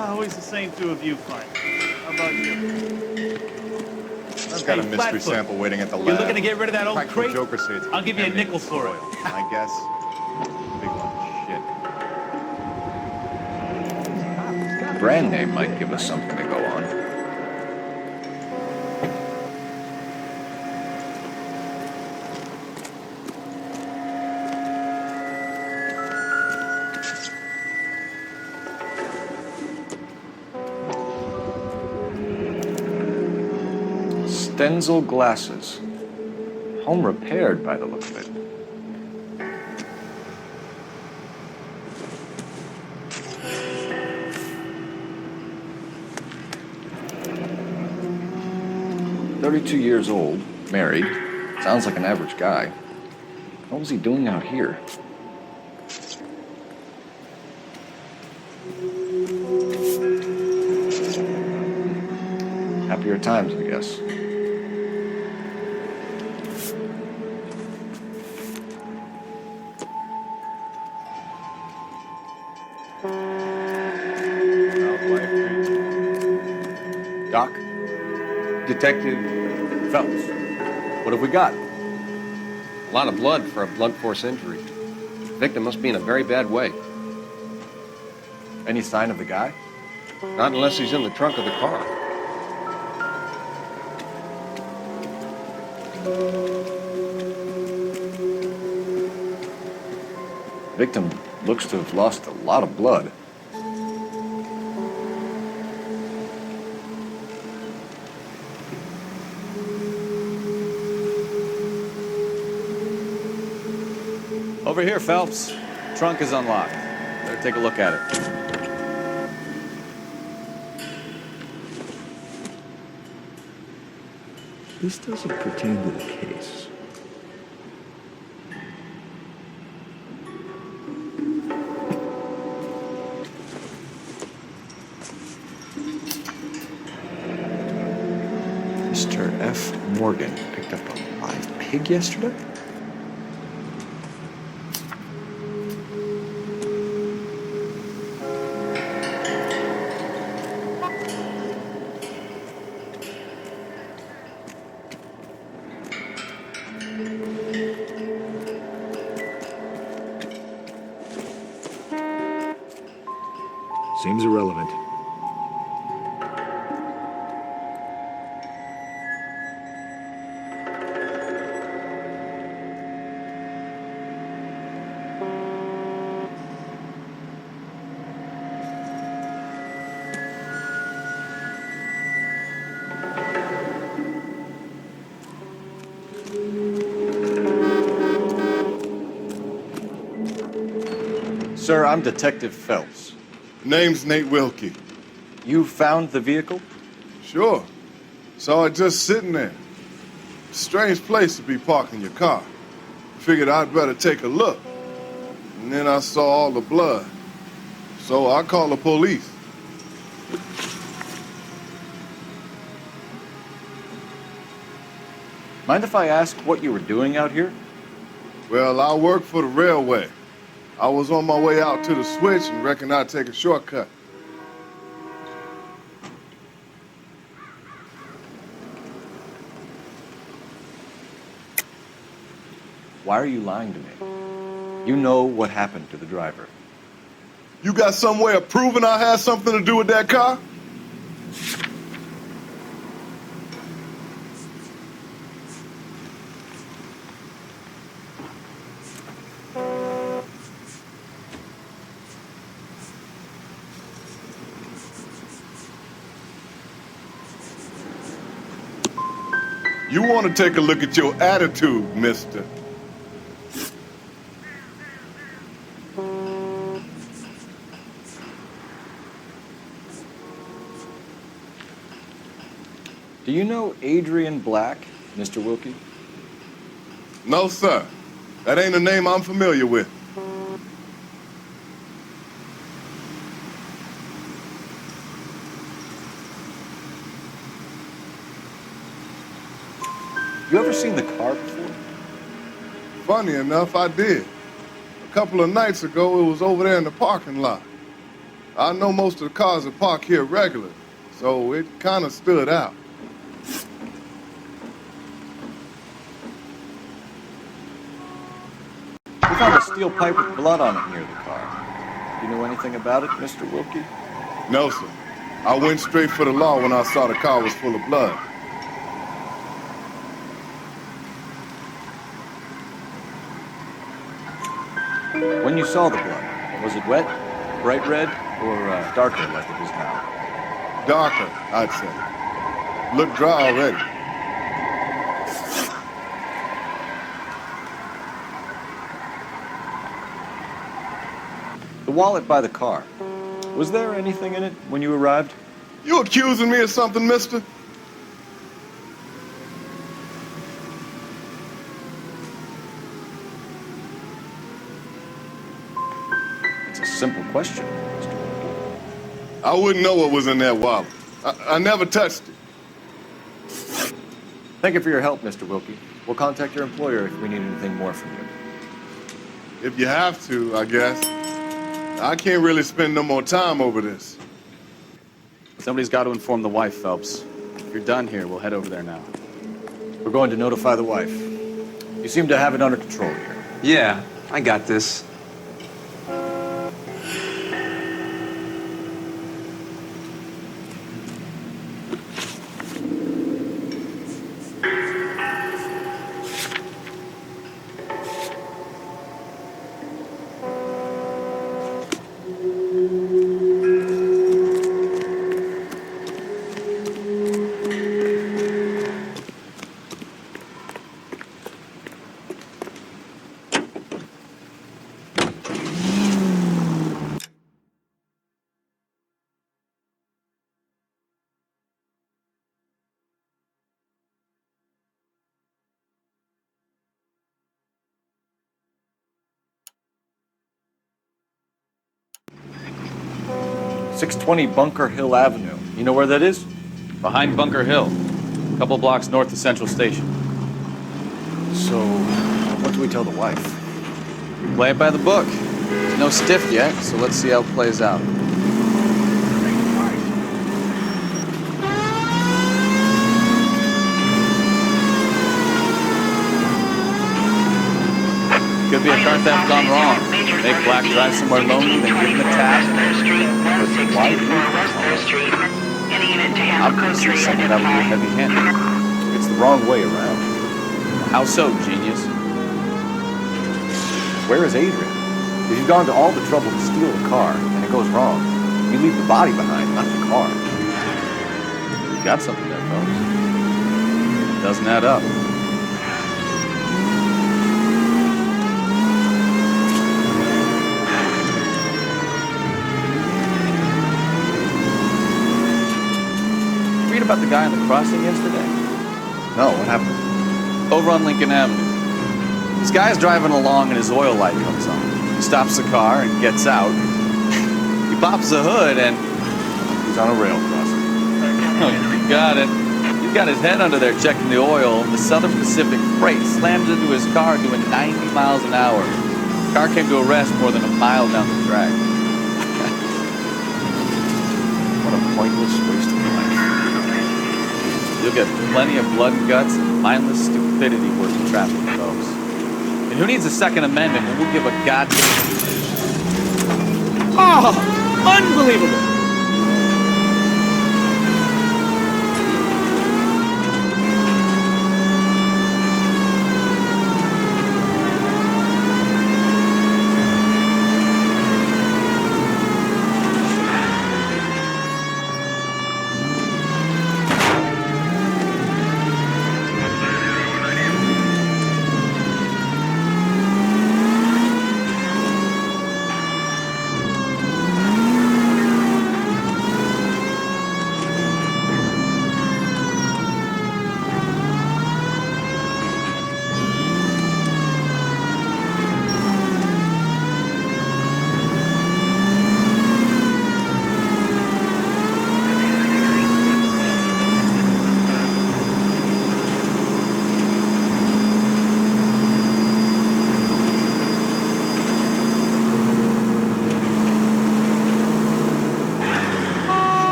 Always the same two of you fight. How about you? I've got a mystery Flatfoot. sample waiting at the lab. You looking to get rid of that old Practical crate? Joker say it's I'll give you a nickel contaminated for it. soil. I guess. Big one. Shit. Brand name might give us something to go on. Stenzel glasses. Home repaired by the look of it. "32 years old, married. Sounds like an average guy. What was he doing out here?" Happier times, I guess. Doc? Detective Phelps. What have we got? A lot of blood for a blunt force injury. The victim must be in a very bad way. Any sign of the guy? Not unless he's in the trunk of the car. Victim looks to have lost a lot of blood. Over here, Phelps. Trunk is unlocked. Better take a look at it. This doesn't pertain to the case. Mr. F. Morgan picked up a live pig yesterday? Seems irrelevant. Sir, I'm Detective Phelps. Name's Nate Wilkie. You found the vehicle? Sure. Saw it just sitting there. Strange place to be parking your car. Figured I'd better take a look. And then I saw all the blood. So I called the police. Mind if I ask what you were doing out here? Well, I work for the railway. I was on my way out to the switch and reckoned I'd take a shortcut. Why are you lying to me? You know what happened to the driver. You got some way of proving I had something to do with that car? You want to take a look at your attitude, mister. Do you know Adrian Black, Mr. Wilkie? No, sir. That ain't a name I'm familiar with. You ever seen the car before? Funny enough, I did. A couple of nights ago, it was over there in the parking lot. I know most of the cars that park here regular, so it kind of stood out. We found a steel pipe with blood on it near the car. Do you know anything about it, Mr. Wilkie? No, sir. I went straight for the law when I saw the car was full of blood. When you saw the blood, was it wet, bright red, or darker like it is now? Darker, I'd say. Looked dry already. The wallet by the car. Was there anything in it when you arrived? You accusing me of something, mister? It's a simple question, Mr. Wilkie. I wouldn't know what was in that wallet. I never touched it. Thank you for your help, Mr. Wilkie. We'll contact your employer if we need anything more from you. If you have to, I guess. I can't really spend no more time over this. Somebody's got to inform the wife, Phelps. If you're done here, we'll head over there now. We're going to notify the wife. You seem to have it under control here. Yeah, I got this. .620 Bunker Hill Avenue. You know where that is? Behind Bunker Hill, a couple blocks north of Central Station. So, what do we tell the wife? Play it by the book. There's no stiff yet, so let's see how it plays out. Could be a car theft gone wrong. Make Black drive somewhere lonely, then give him a tap. But why do obviously someone that would be heavy-handed. It's the wrong way around. How so, genius? Where is Adrian? If you've gone to all the trouble to steal the car, and it goes wrong, you leave the body behind, not the car. You got something there, folks. Doesn't add up. Read about the guy on the crossing yesterday? No, what happened? Over on Lincoln Avenue. This guy's driving along and his oil light comes on. He stops the car and gets out. He pops the hood and... He's on a rail crossing. Oh, you got it. He's got his head under there checking the oil. The Southern Pacific Freight slams into his car doing 90 miles an hour. The car came to a rest more than a mile down the track. What a pointless waste of life. You'll get plenty of blood and guts and mindless stupidity working traffic, folks. And who needs a Second Amendment when we'll give a goddamn... Oh! Unbelievable!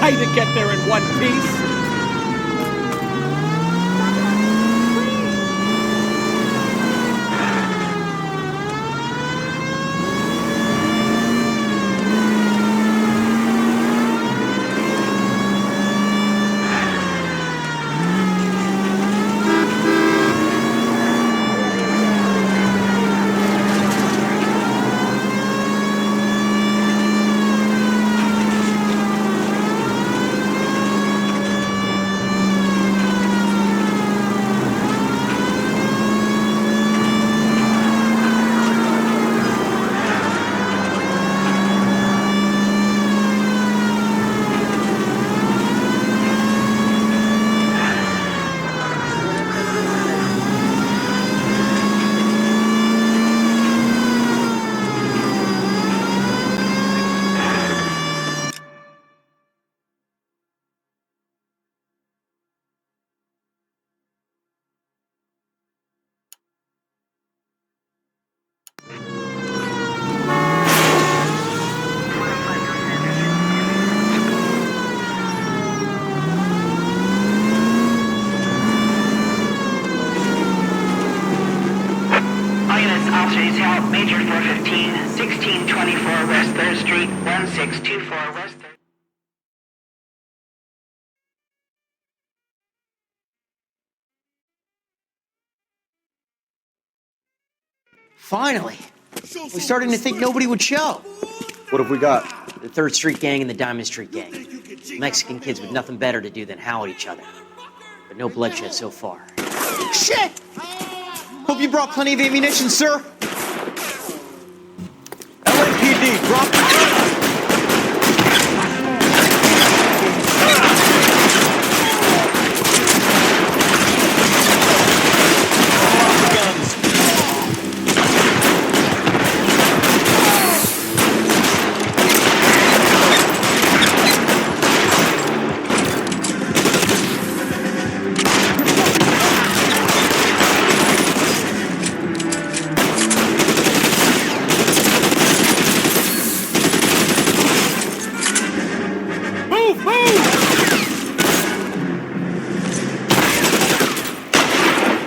try to get there in one piece. Officers help Major 415, 1624 West 3rd Street, 1624 West 3rd. Finally! We're starting to think nobody would show. What have we got? The 3rd Street Gang and the Diamond Street Gang. Mexican kids with nothing better to do than howl at each other. But no bloodshed so far. Shit! Hope you brought plenty of ammunition, sir. LAPD, drop the gun!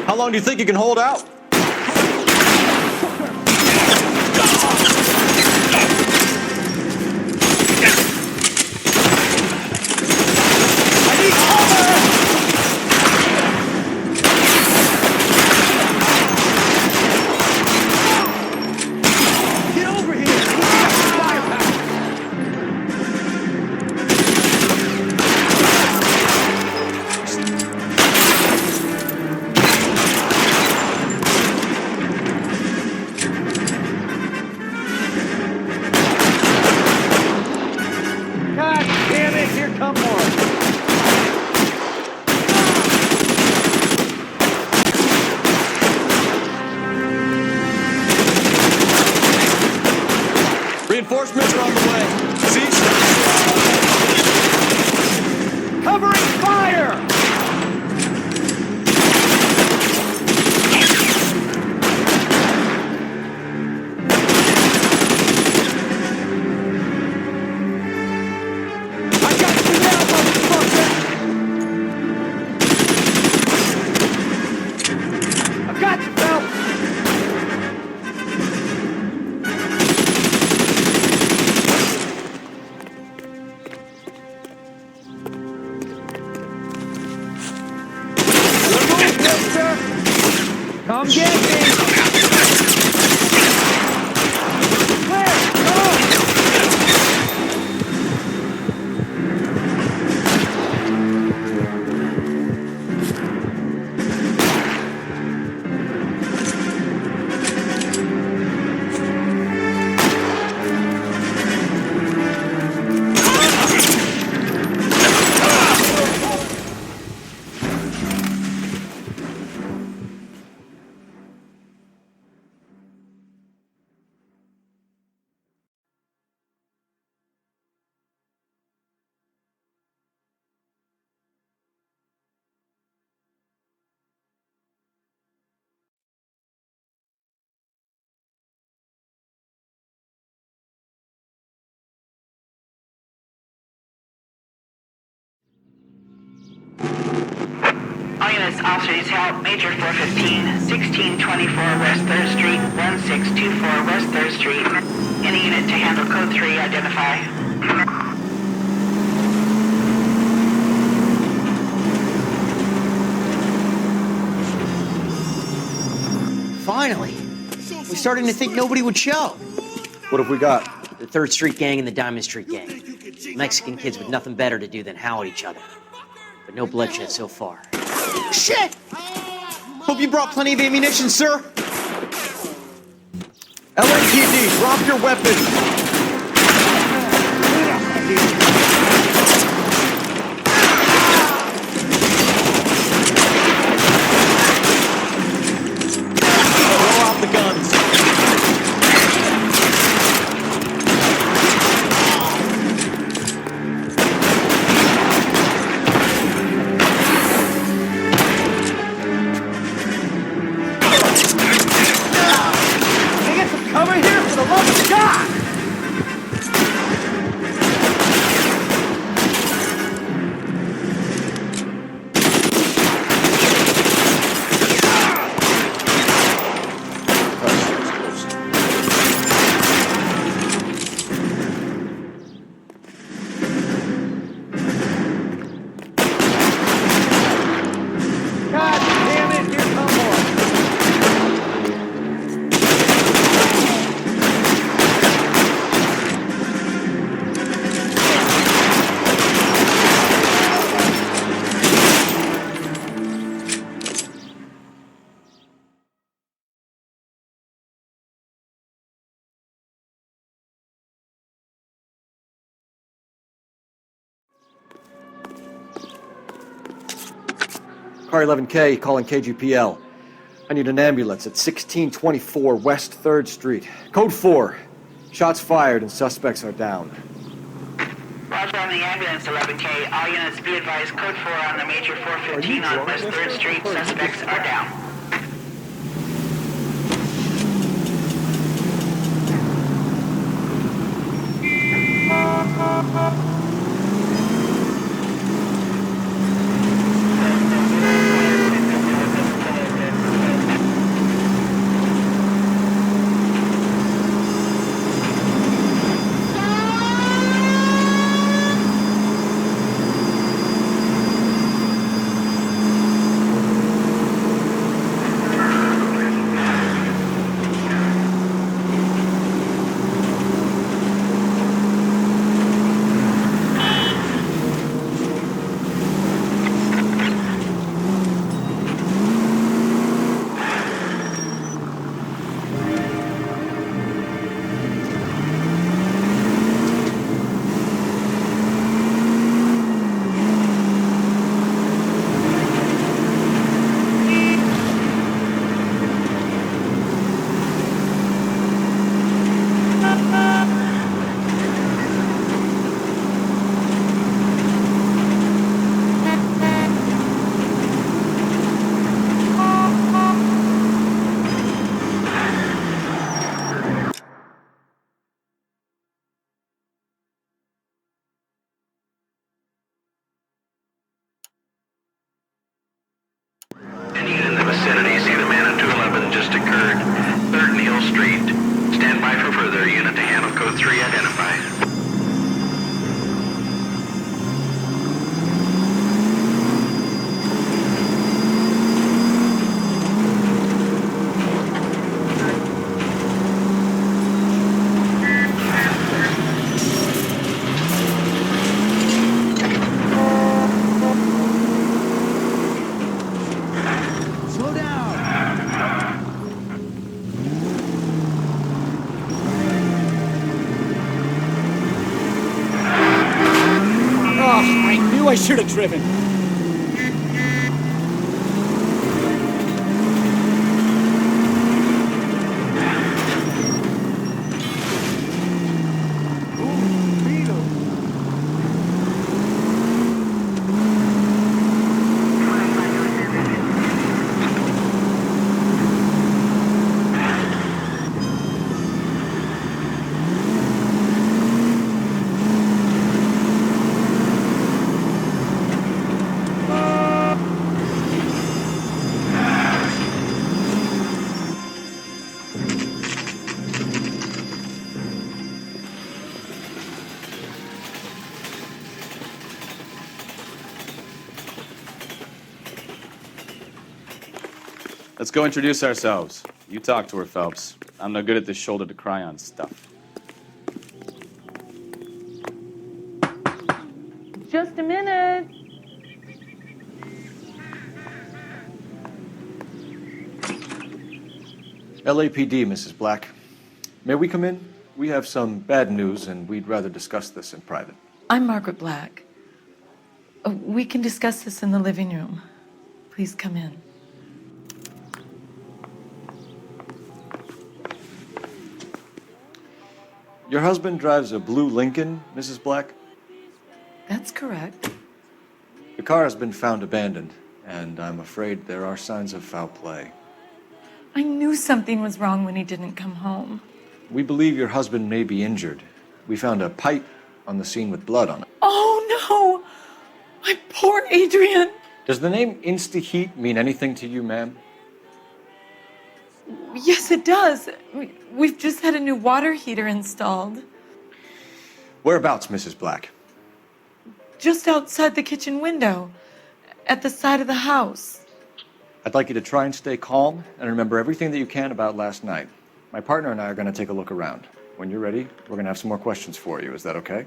How long do you think you can hold out? Reinforcements are on the way. Cease. Covering fire! I got you now, motherfucker! I got you, pal! Come get me! Clear! Go! units, officers help. Major 415, 1624 West 3rd Street, 1624 West 3rd Street. Any unit to handle code 3, identify. Finally. We're starting to think nobody would show. What have we got? The 3rd Street gang and the Diamond Street gang. Mexican kids with nothing better to do than howl at each other. But no bloodshed so far. Shit! Hope you brought plenty of ammunition, sir. LAPD, drop your weapon. Throw out the guns. Over here, for the love of God! God damn it, here come more. Car 11K, calling KGPL. I need an ambulance at 1624 West 3rd Street. Code 4. Shots fired and suspects are down. Roger on the ambulance, 11K. All units be advised, code 4 on the major 415 on West 3rd Street. Suspects are down. Any unit in the vicinity, see the man at 211 just occurred. 3rd Neal Street. Stand by for further. Unit to handle code 3 identified. I should have driven. Let's go introduce ourselves. You talk to her, Phelps. I'm no good at this shoulder to cry on stuff. Just a minute. LAPD, Mrs. Black. May we come in? We have some bad news, and we'd rather discuss this in private. I'm Margaret Black. We can discuss this in the living room. Please come in. Your husband drives a blue Lincoln, Mrs. Black? That's correct. The car has been found abandoned, and I'm afraid there are signs of foul play. I knew something was wrong when he didn't come home. We believe your husband may be injured. We found a pipe on the scene with blood on it. Oh, no! My poor Adrian! Does the name Insta-Heat mean anything to you, ma'am? Yes, it does. We've just had a new water heater installed. Whereabouts, Mrs. Black? Just outside the kitchen window, at the side of the house. I'd like you to try and stay calm and remember everything that you can about last night. My partner and I are going to take a look around. When you're ready, we're going to have some more questions for you. Is that okay?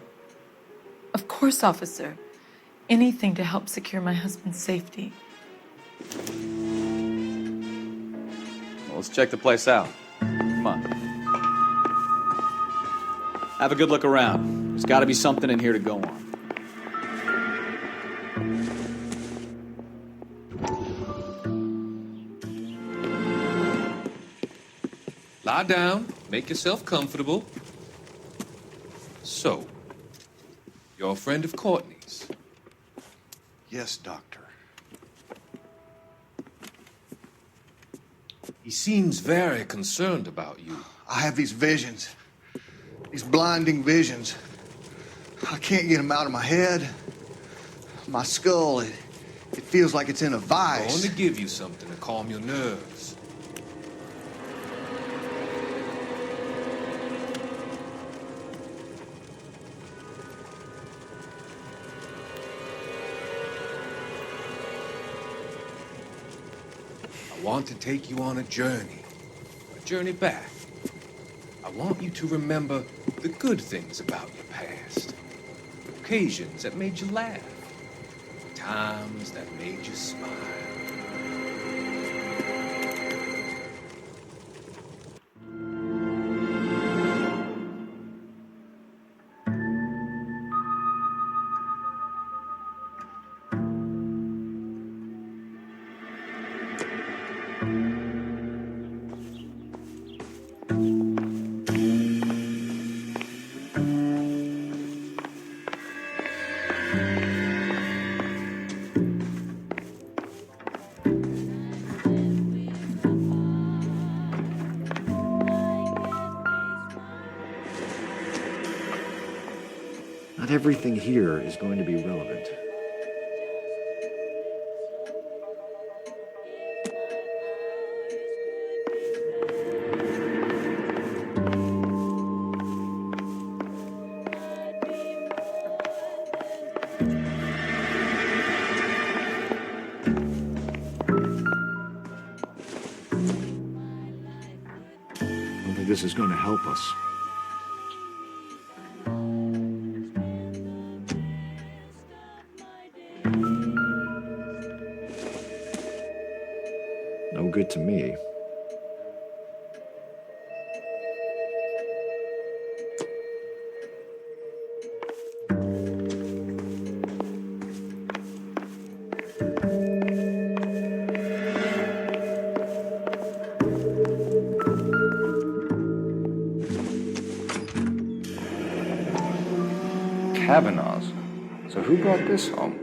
Of course, officer. Anything to help secure my husband's safety. Well, let's check the place out. Come on. Have a good look around. There's got to be something in here to go on. Lie down, make yourself comfortable. So, you're a friend of Courtney's? Yes, Doctor. He seems very concerned about you. I have these visions. These blinding visions. I can't get them out of my head. My skull, it feels like it's in a I'm vice. going to give you something to calm your nerves. I want to take you on a journey back. I want you to remember the good things about your past, occasions that made you laugh, times that made you smile. Not everything here is going to be relevant. I don't think this is going to help us. No good to me. Kavanaugh's. So who brought this home?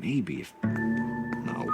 Maybe if... No.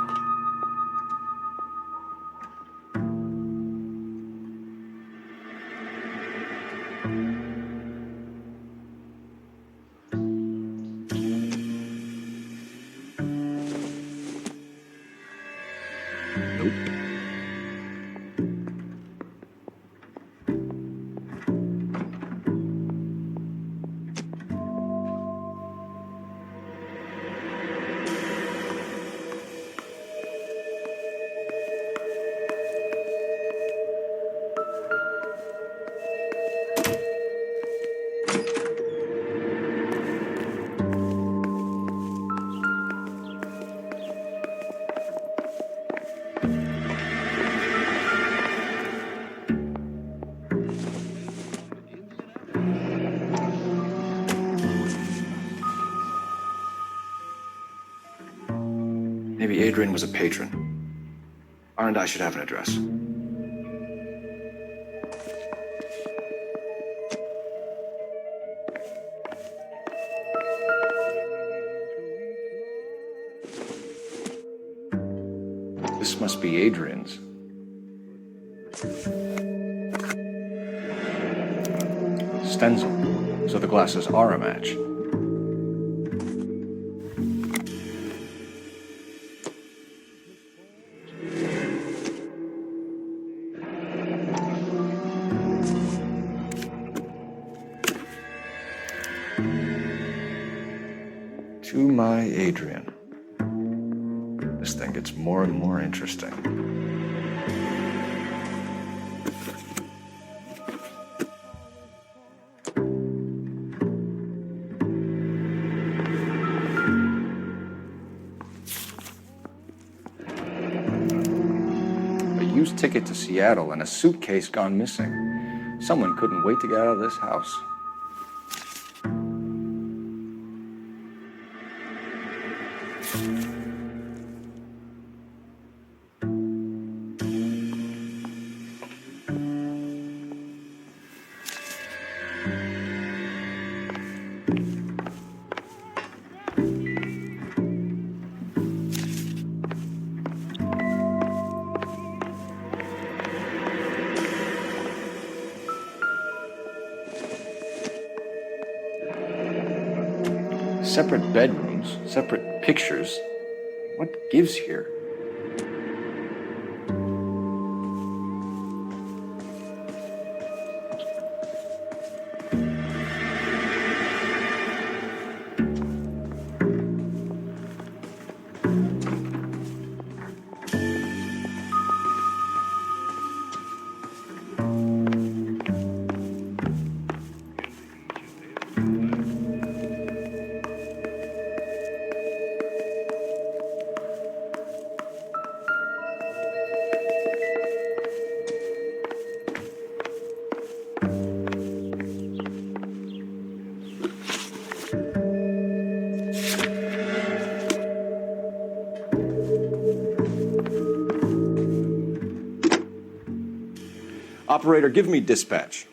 Adrian was a patron. R and I should have an address. This must be Adrian's. Stencil, so the glasses are a match. To my Adrian. This thing gets more and more interesting. A used ticket to Seattle and a suitcase gone missing. Someone couldn't wait to get out of this house. Separate bedrooms, separate pictures. What gives here? Operator, give me dispatch.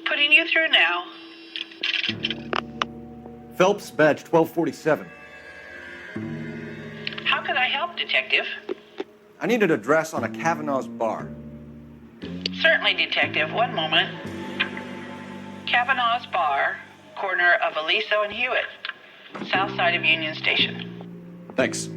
Putting you through now. Phelps, badge 1247. How can I help, Detective? I need an address on a Kavanaugh's bar. Certainly, Detective. One moment. Kavanaugh's Bar, corner of Aliso and Hewitt, south side of Union Station. Thanks.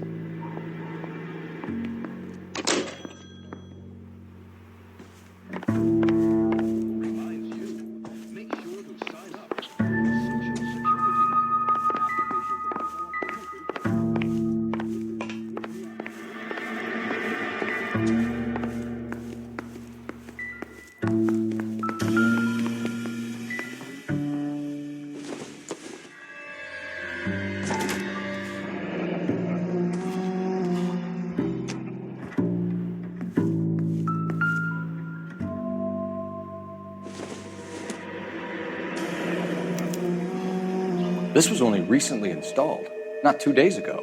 This was only recently installed, not 2 days ago.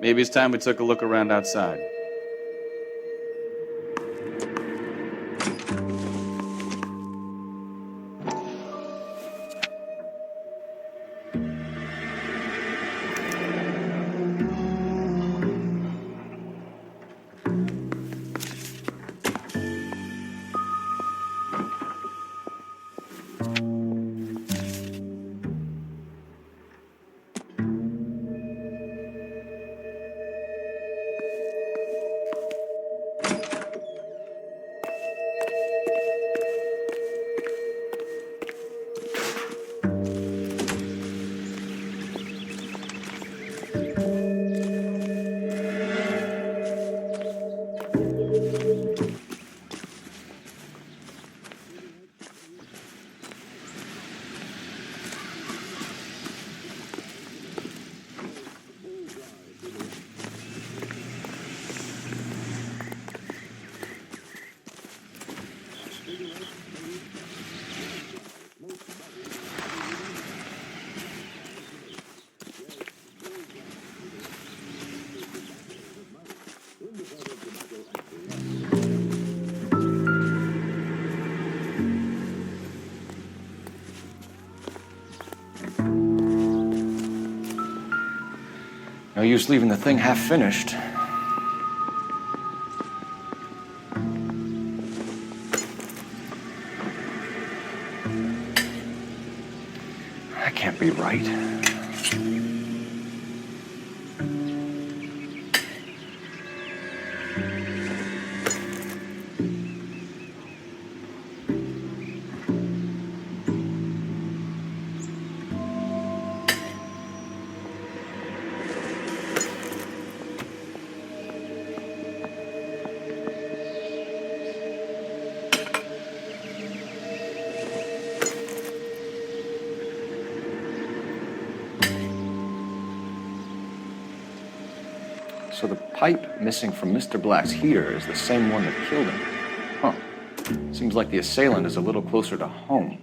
Maybe it's time we took a look around outside. use leaving the thing half finished. That can't be right. So the pipe missing from Mr. Black's heater is the same one that killed him. Huh. Seems like the assailant is a little closer to home.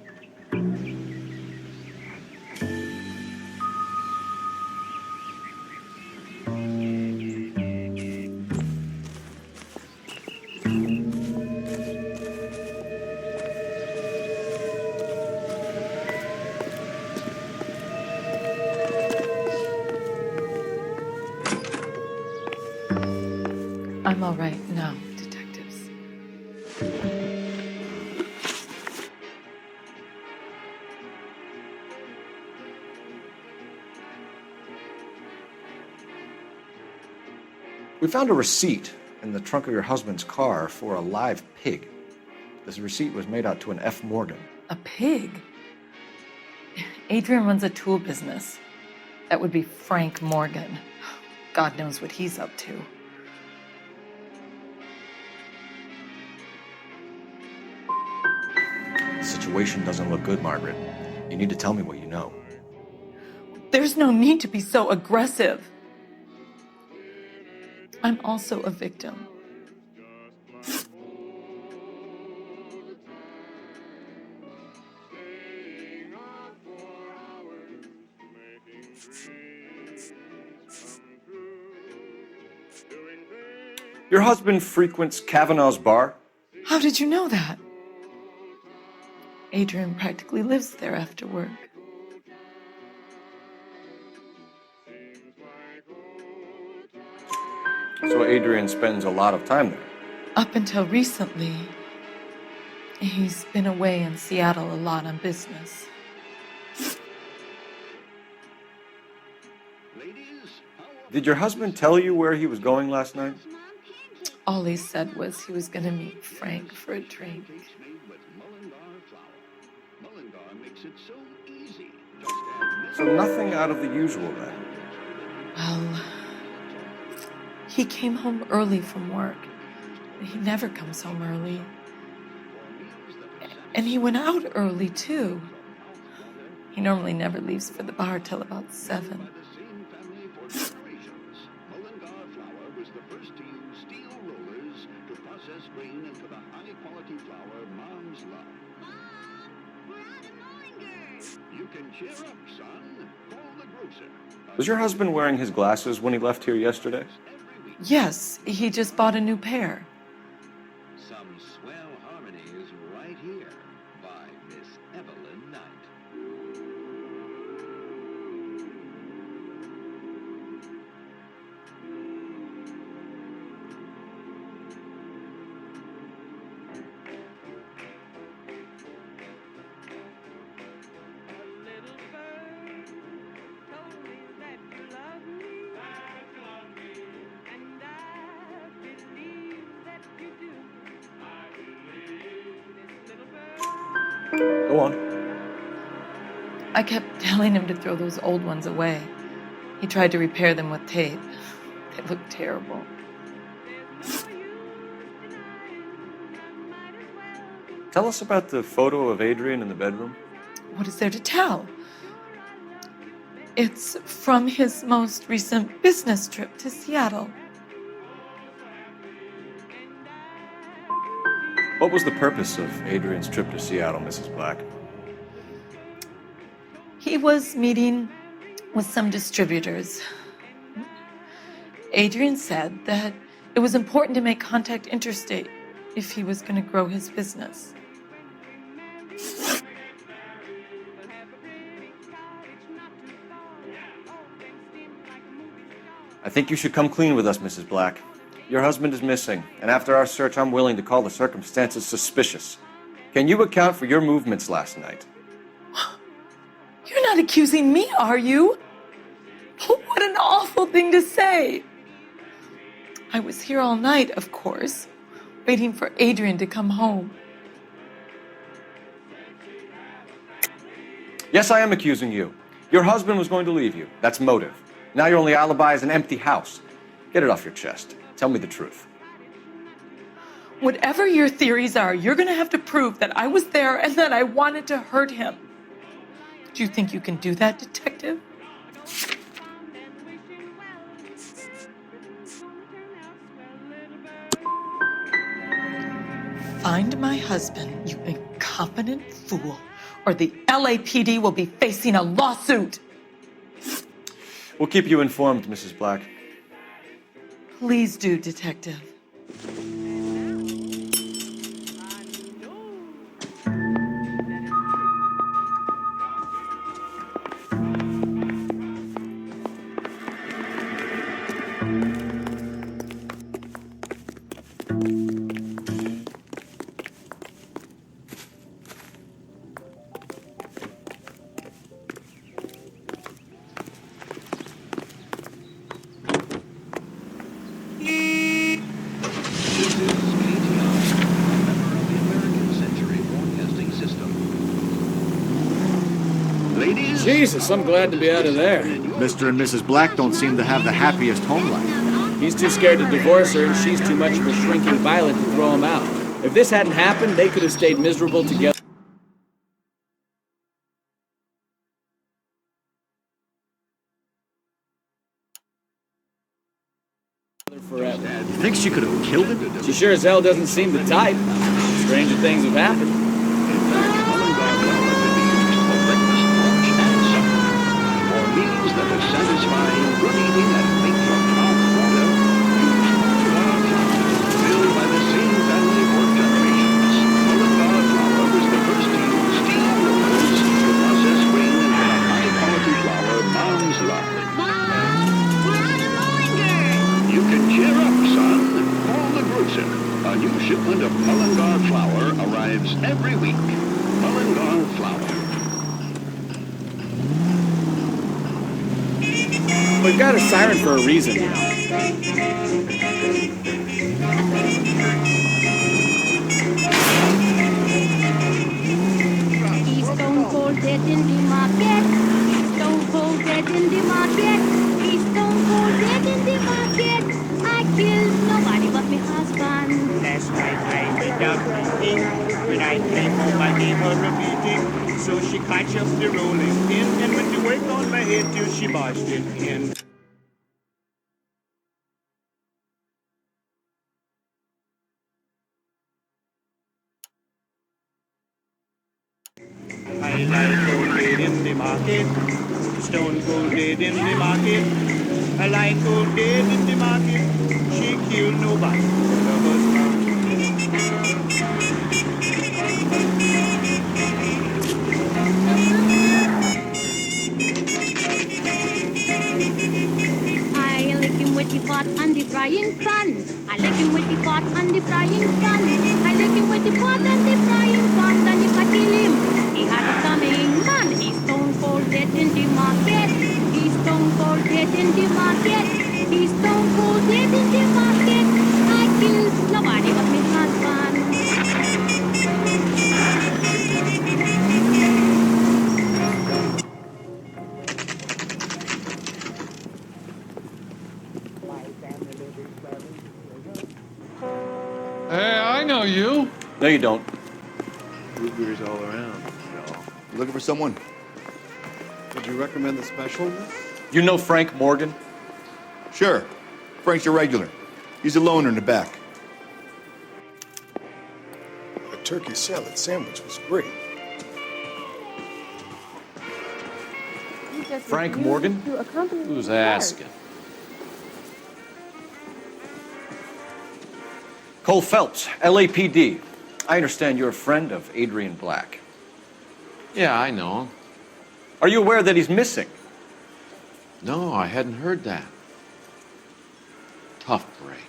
I'm all right now, detectives. We found a receipt in the trunk of your husband's car for a live pig. This receipt was made out to an F. Morgan. A pig? Adrian runs a tool business. That would be Frank Morgan. God knows what he's up to. The situation doesn't look good, Margaret. You need to tell me what you know. There's no need to be so aggressive. I'm also a victim. Your husband frequents Kavanaugh's bar? How did you know that? Adrian practically lives there after work. So Adrian spends a lot of time there? Up until recently, he's been away in Seattle a lot on business. Did your husband tell you where he was going last night? All he said was he was going to meet Frank for a drink. So nothing out of the usual then? Well, he came home early from work. He never comes home early. And he went out early, too. He normally never leaves for the bar till about 7. Was your husband wearing his glasses when he left here yesterday? Yes, he just bought a new pair. Some swell harmonies right here by Miss Evelyn Knight. Go on. I kept telling him to throw those old ones away. He tried to repair them with tape. They looked terrible. Tell us about the photo of Adrian in the bedroom. What is there to tell? It's from his most recent business trip to Seattle. What was the purpose of Adrian's trip to Seattle, Mrs. Black? He was meeting with some distributors. Adrian said that it was important to make contact interstate if he was going to grow his business. think you should come clean with us, Mrs. Black. Your husband is missing, and after our search, I'm willing to call the circumstances suspicious. Can you account for your movements last night? You're not accusing me, are you? What an awful thing to say. I was here all night, of course, waiting for Adrian to come home. Yes, I am accusing you. Your husband was going to leave you. That's motive. Now your only alibi is an empty house. Get it off your chest. Tell me the truth. Whatever your theories are, you're going to have to prove that I was there and that I wanted to hurt him. Do you think you can do that, Detective? Find my husband, you incompetent fool, or the LAPD will be facing a lawsuit. We'll keep you informed, Mrs. Black. Please do, Detective. Jesus, I'm glad to be out of there. Mr. and Mrs. Black don't seem to have the happiest home life. He's too scared to divorce her, and she's too much of a shrinking violet to throw him out. If this hadn't happened, they could have stayed miserable together forever. You think she could have killed him? She sure as hell doesn't seem the type. Stranger things have happened. Satisfying, good eating, and make your mouth water. Filled by the same family for generations. Mullingar flour was the first to use steel rollers to process grain into the high-quality flour moms love. Mom, we're out of Mullingar. You can cheer up, son. Call the grocer. A new shipment of Mullingar flour arrives every week. Mullingar flour. We've got a siren for a reason. He's stone cold dead in the market. He's stone cold dead in the market. He's stone cold dead in the market. I killed nobody but my husband. Last night I went out eating. When I came home I gave her a beating. So she clutched up the rolling pin and went to work on my head till she barged it in. I lie cold dead in the market, stone cold dead in the market. I lie cold dead in the market. She killed nobody but her husband. I lick him with the pot and the frying pan. I lick him with the pot and the frying pan. I lick him with the pot and the frying pan. And if I kill him, he had a coming man. He's stone cold dead in the market. He's stone cold dead in the market. He's stone cold dead in the market. I killed nobody but my husband. Hey, I know you. No, you don't. Boogers all around. You looking for someone? Would you recommend the special? You know Frank Morgan? Sure. Frank's your regular. He's a loner in the back. The turkey salad sandwich was great. Frank Morgan? Who's asking? Cole Phelps, LAPD. I understand you're a friend of Adrian Black. Yeah, I know. Are you aware that he's missing? No, I hadn't heard that. Tough break.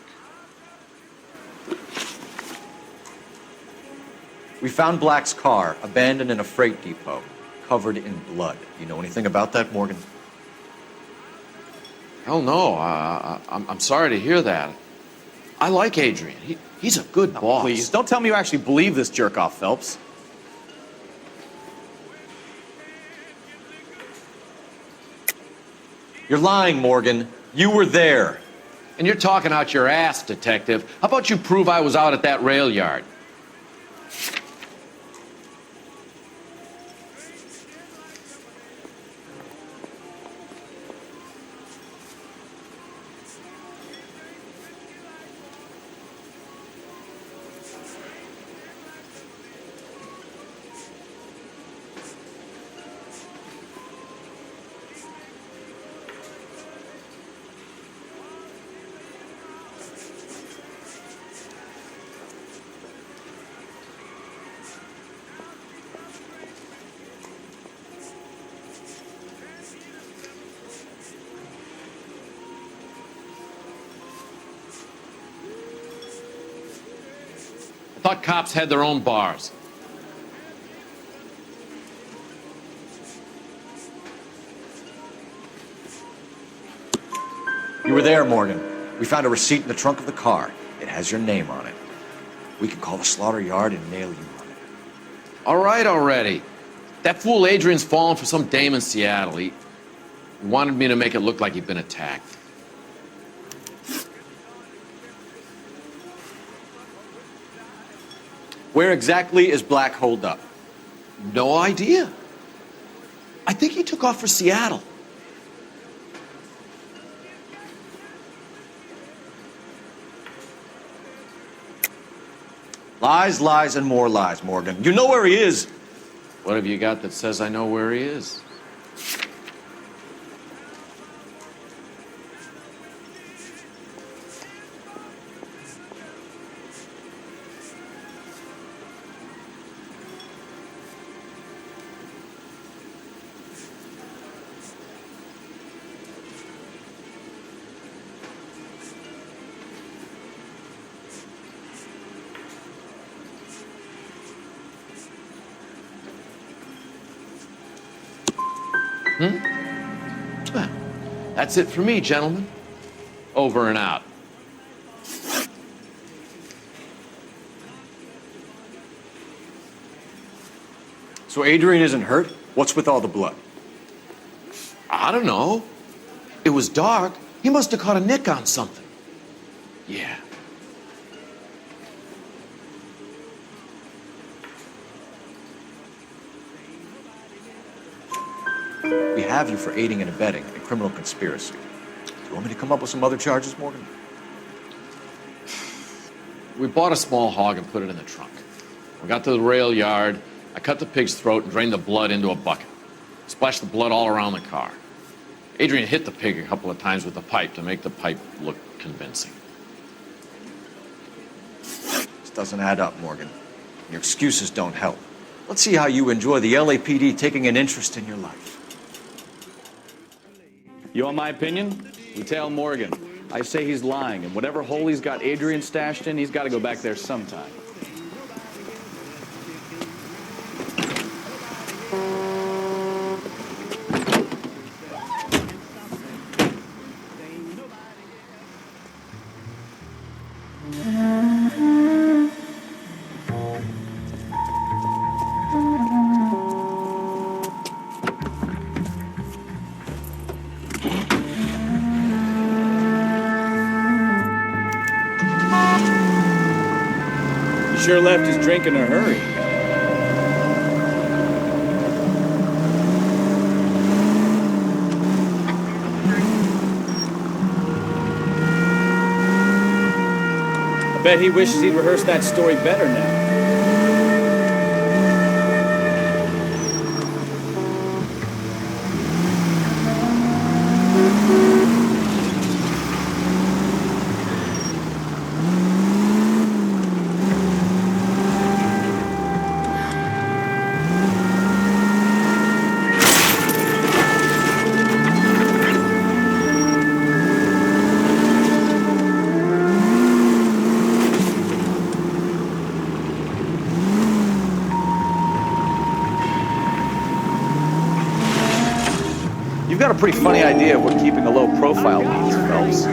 We found Black's car abandoned in a freight depot, covered in blood. You know anything about that, Morgan? Hell no. I'm sorry to hear that. I like Adrian. He's a good boss. Please, don't tell me you actually believe this jerk-off, Phelps. You're lying, Morgan. You were there. And you're talking out your ass, detective. How about you prove I was out at that rail yard? I thought cops had their own bars. You were there, Morgan. We found a receipt in the trunk of the car. It has your name on it. We can call the slaughter yard and nail you on it. All right already. That fool Adrian's fallen for some dame in Seattle. He wanted me to make it look like he'd been attacked. Where exactly is Black holed up? No idea. I think he took off for Seattle. Lies, lies, and more lies, Morgan. You know where he is. What have you got that says I know where he is? Well, that's it for me, gentlemen. Over and out. So Adrian isn't hurt? What's with all the blood? I don't know. It was dark. He must have caught a nick on something. Yeah. We have you for aiding and abetting a criminal conspiracy. Do you want me to come up with some other charges, Morgan? We bought a small hog and put it in the trunk. We got to the rail yard. I cut the pig's throat and drained the blood into a bucket. Splashed the blood all around the car. Adrian hit the pig a couple of times with the pipe to make the pipe look convincing. This doesn't add up, Morgan. Your excuses don't help. Let's see how you enjoy the LAPD taking an interest in your life. You want my opinion? We tail Morgan. I say he's lying, and whatever hole he's got Adrian stashed in, he's got to go back there sometime. Sure left his drink in a hurry. I bet he wishes he'd rehearsed that story better now. got a pretty funny idea of what keeping a low profile means, Phelps.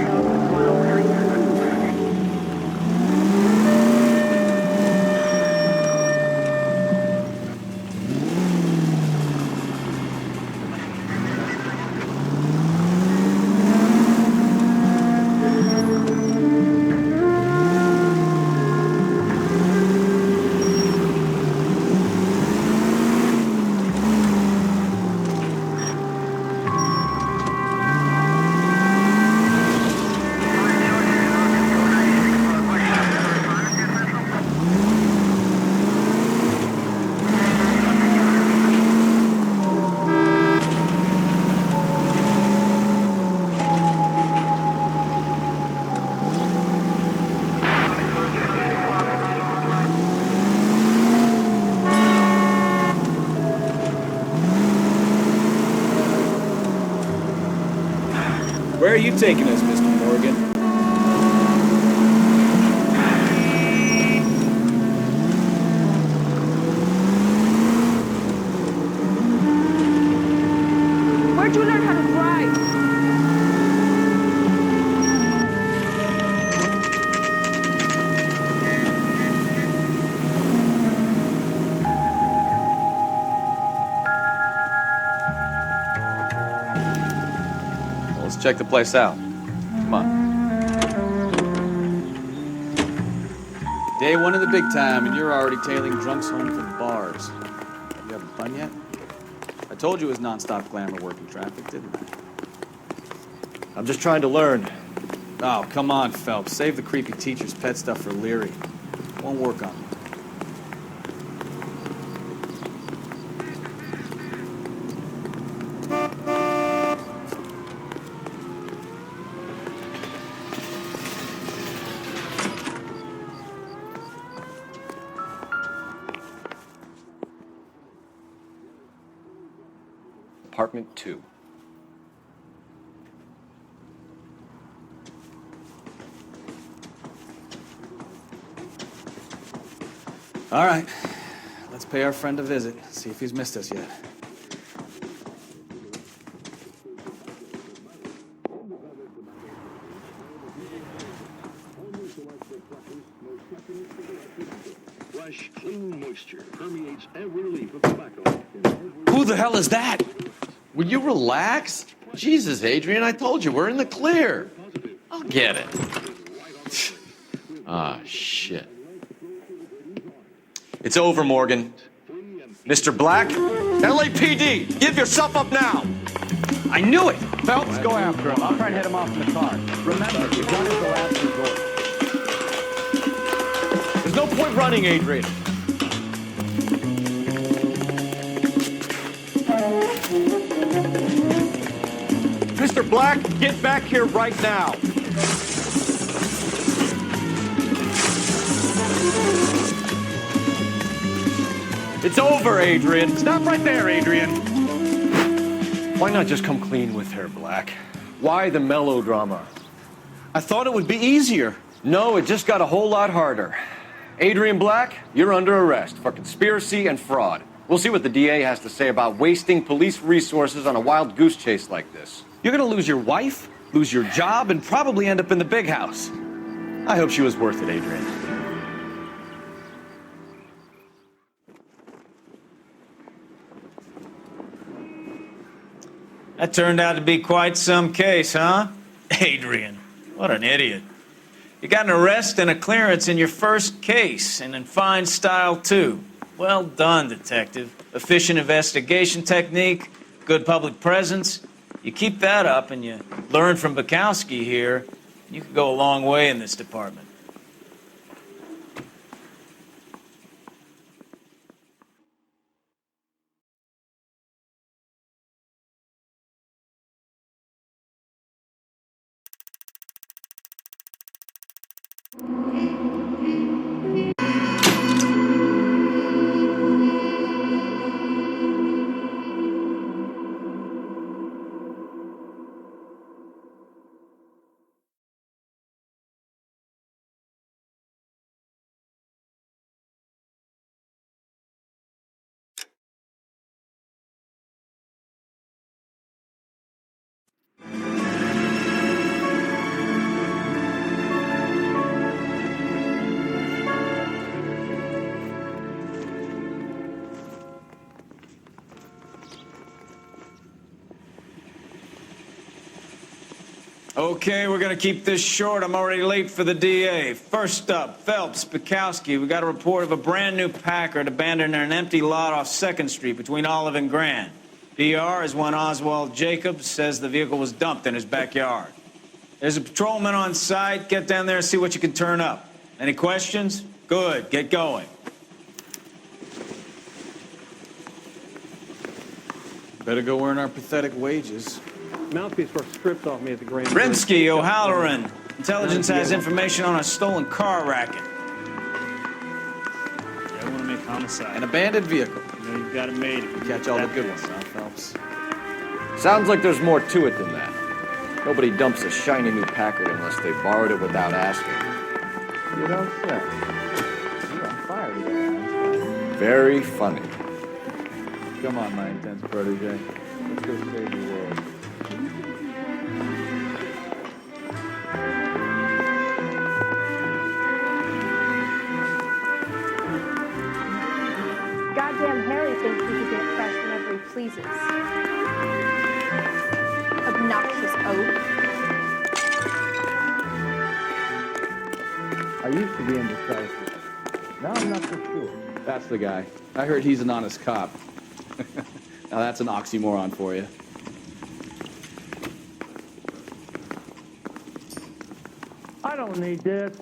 Where are you taking us, Mr. Morgan? Where'd you learn how to drive? Well, let's check the place out. Come on. Day one in the big time, and you're already tailing drunks home from bars. Have you having fun yet? I told you it was non-stop glamour working traffic, didn't I? I'm just trying to learn. Oh, come on, Phelps. Save the creepy teacher's pet stuff for Leary. Won't work on me. Apartment 2. All right. Let's pay our friend a visit, see if he's missed us yet. Fresh, clean moisture permeates every leaf of tobacco. Who the hell is that? Will you relax? Jesus, Adrian, I told you, we're in the clear. I'll get it. Ah, shit. It's over, Morgan. Mr. Black, LAPD, give yourself up now. I knew it! Phelps, go after him. I'll try and head him off in the car. Remember, you gotta go after the door. There's no point running, Adrian. Mr. Black, get back here right now. It's over, Adrian. Stop right there, Adrian. Why not just come clean with her, Black? Why the melodrama? I thought it would be easier. No, it just got a whole lot harder. Adrian Black, you're under arrest for conspiracy and fraud. We'll see what the DA has to say about wasting police resources on a wild goose chase like this. You're gonna lose your wife, lose your job, and probably end up in the big house. I hope she was worth it, Adrian. That turned out to be quite some case, huh? Adrian, what an idiot. You got an arrest and a clearance in your first case, and in fine style, too. Well done, detective. Efficient investigation technique, good public presence. You keep that up and you learn from Bukowski here, you could go a long way in this department. Okay, we're gonna keep this short. I'm already late for the DA. First up, Phelps, Bukowski. We got a report of a brand new Packard abandoned in an empty lot off 2nd Street between Olive and Grand. PR is one Oswald Jacobs says the vehicle was dumped in his backyard. There's a patrolman on site. Get down there and see what you can turn up. Any questions? Good, get going. Better go earn our pathetic wages. Mouthpiece work stripped off me at the Grand Rimsky, O'Halloran. Intelligence has information on a stolen car racket. I want to make homicide. An abandoned vehicle. You know, you've got it made. You catch all the good ones, huh, Phelps? Sounds like there's more to it than that. Nobody dumps a shiny new Packard unless they borrowed it without asking. You don't say. You're on fire today. Very funny. Come on, my intense protege. Let's go save the world. Goddamn Harry thinks he can get fresh whenever he pleases. Obnoxious oaf. I used to be indecisive. Now I'm not so sure. That's the guy. I heard he's an honest cop. Now that's an oxymoron for you. I don't need this.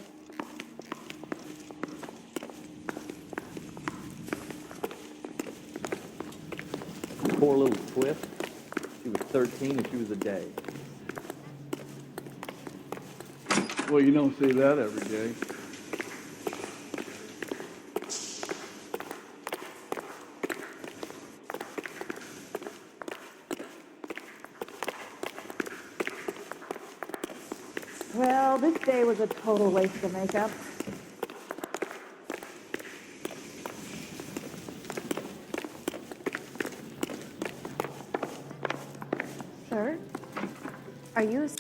Poor little twit. She was 13 and she was a day. Well, you don't see that every day. Well, this day was a total waste of makeup. Sir, are you a... spy?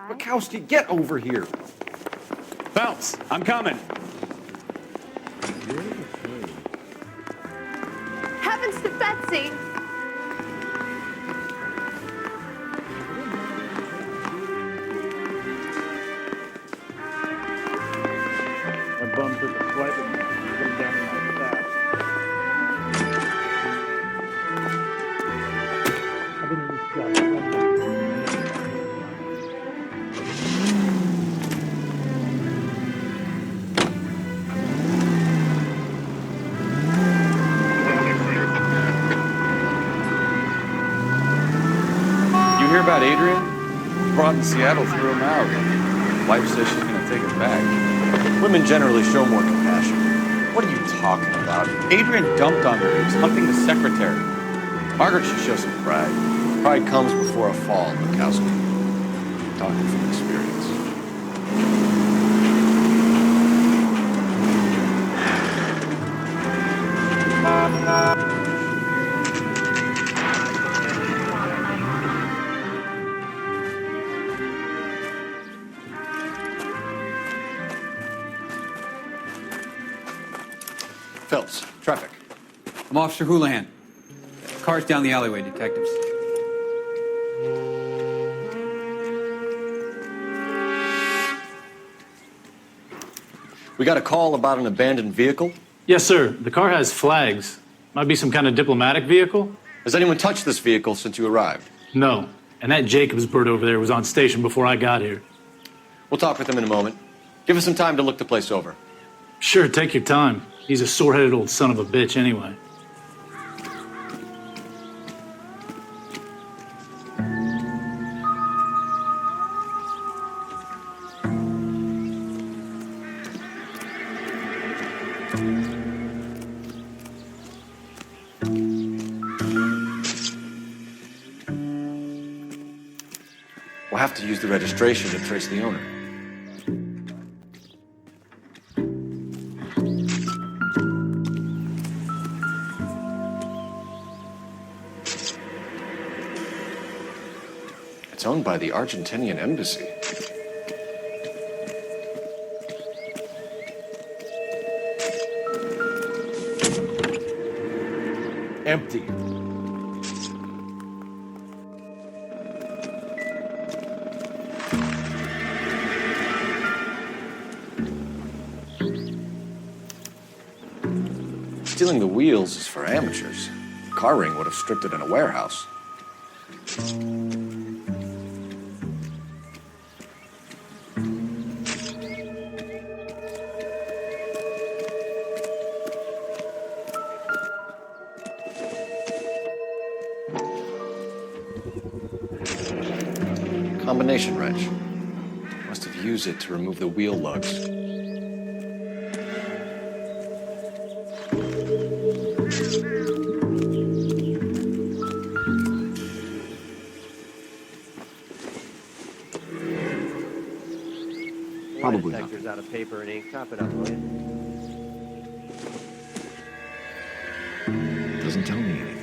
Bukowski, get over here. Phelps, I'm coming. Heavens to Betsy! My bum took a swipe at me. Went down in my back. I've been in this job. You hear about Adrian? Brought in Seattle threw him out. Wife says she's gonna take him back. Women generally show more compassion. What are you talking about? Adrian dumped on her. He was hunting the secretary. Margaret should show some pride. Pride comes before a fall, Bukowski. Talking from experience. Phelps, traffic. I'm Officer Houlihan. Car's down the alleyway, detectives. We got a call about an abandoned vehicle. Yes, sir. The car has flags. Might be some kind of diplomatic vehicle. Has anyone touched this vehicle since you arrived? No. And that Jacobs bird over there was on station before I got here. We'll talk with him in a moment. Give us some time to look the place over. Sure, take your time. He's a sore-headed old son of a bitch anyway. We'll have to use the registration to trace the owner. It's owned by the Argentinian embassy. empty. Stealing the wheels is for amateurs. Car ring would have stripped it in a warehouse. Combination wrench. Must have used it to remove the wheel lugs. Probably not. Out of paper and ink. Top it up, will you? Doesn't tell me anything.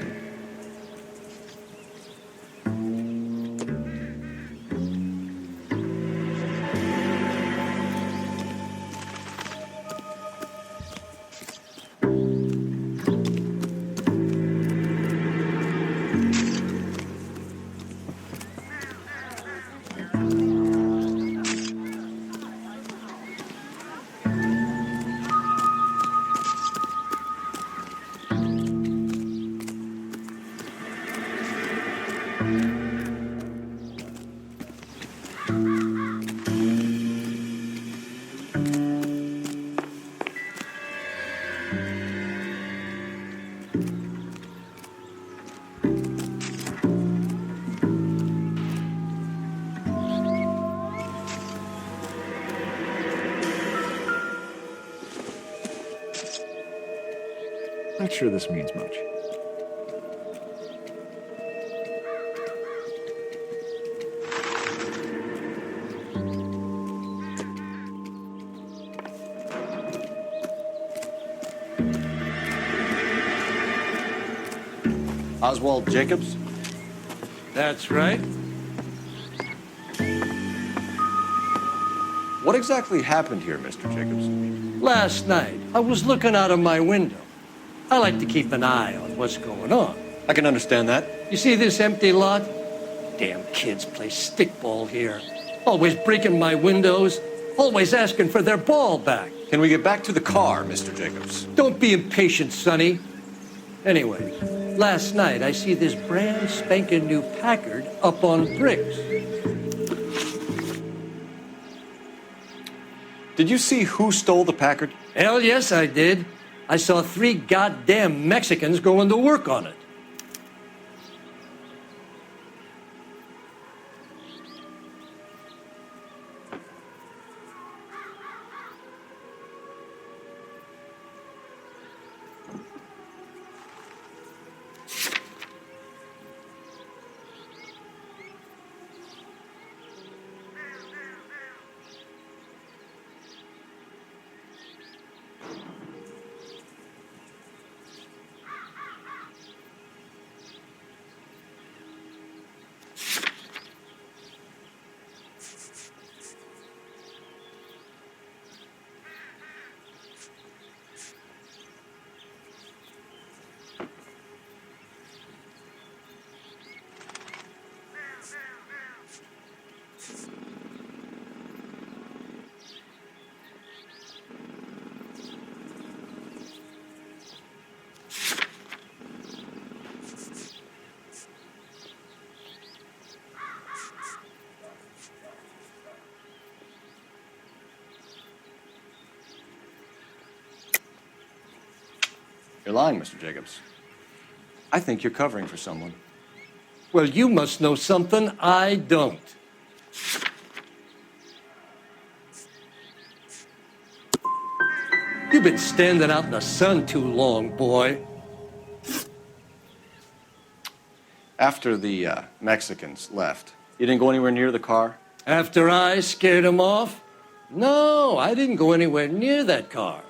Not sure this means much. Oswald Jacobs? That's right. What exactly happened here, Mr. Jacobs? Last night, I was looking out of my window. I like to keep an eye on what's going on. I can understand that. You see this empty lot? Damn kids play stickball here. Always breaking my windows, always asking for their ball back. Can we get back to the car, Mr. Jacobs? Don't be impatient, Sonny. Anyway, last night I see this brand spanking new Packard up on bricks. Did you see who stole the Packard? Hell yes, I did. I saw 3 goddamn Mexicans going to work on it. You're lying, Mr. Jacobs. I think you're covering for someone. Well, you must know something I don't. You've been standing out in the sun too long, boy. After the Mexicans left, you didn't go anywhere near the car? After I scared them off? No, I didn't go anywhere near that car.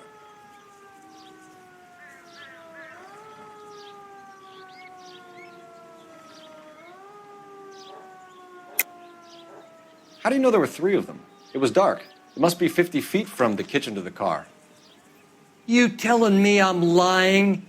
How do you know there were 3 of them? It was dark. It must be 50 feet from the kitchen to the car. You telling me I'm lying?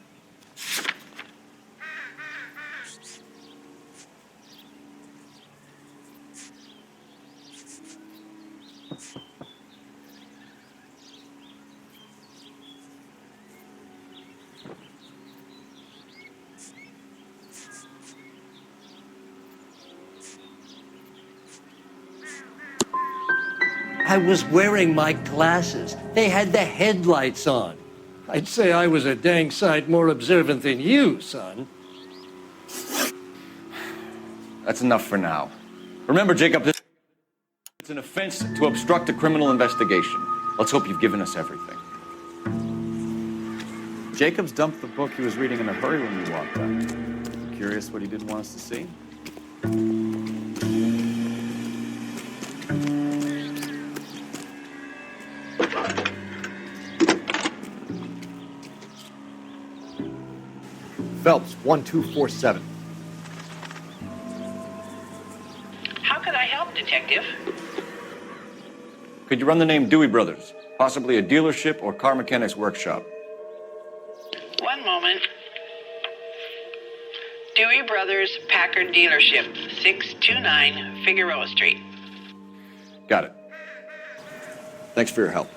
I was wearing my glasses. They had the headlights on. I'd say I was a dang sight more observant than you, son. That's enough for now. Remember, Jacob, it's an offense to obstruct a criminal investigation. Let's hope you've given us everything. Jacobs dumped the book he was reading in a hurry when we walked up. Curious what he didn't want us to see? Phelps, 1247. How can I help, Detective? Could you run the name Dewey Brothers? Possibly a dealership or car mechanics workshop. One moment. Dewey Brothers Packard Dealership, 629 Figueroa Street. Got it. Thanks for your help.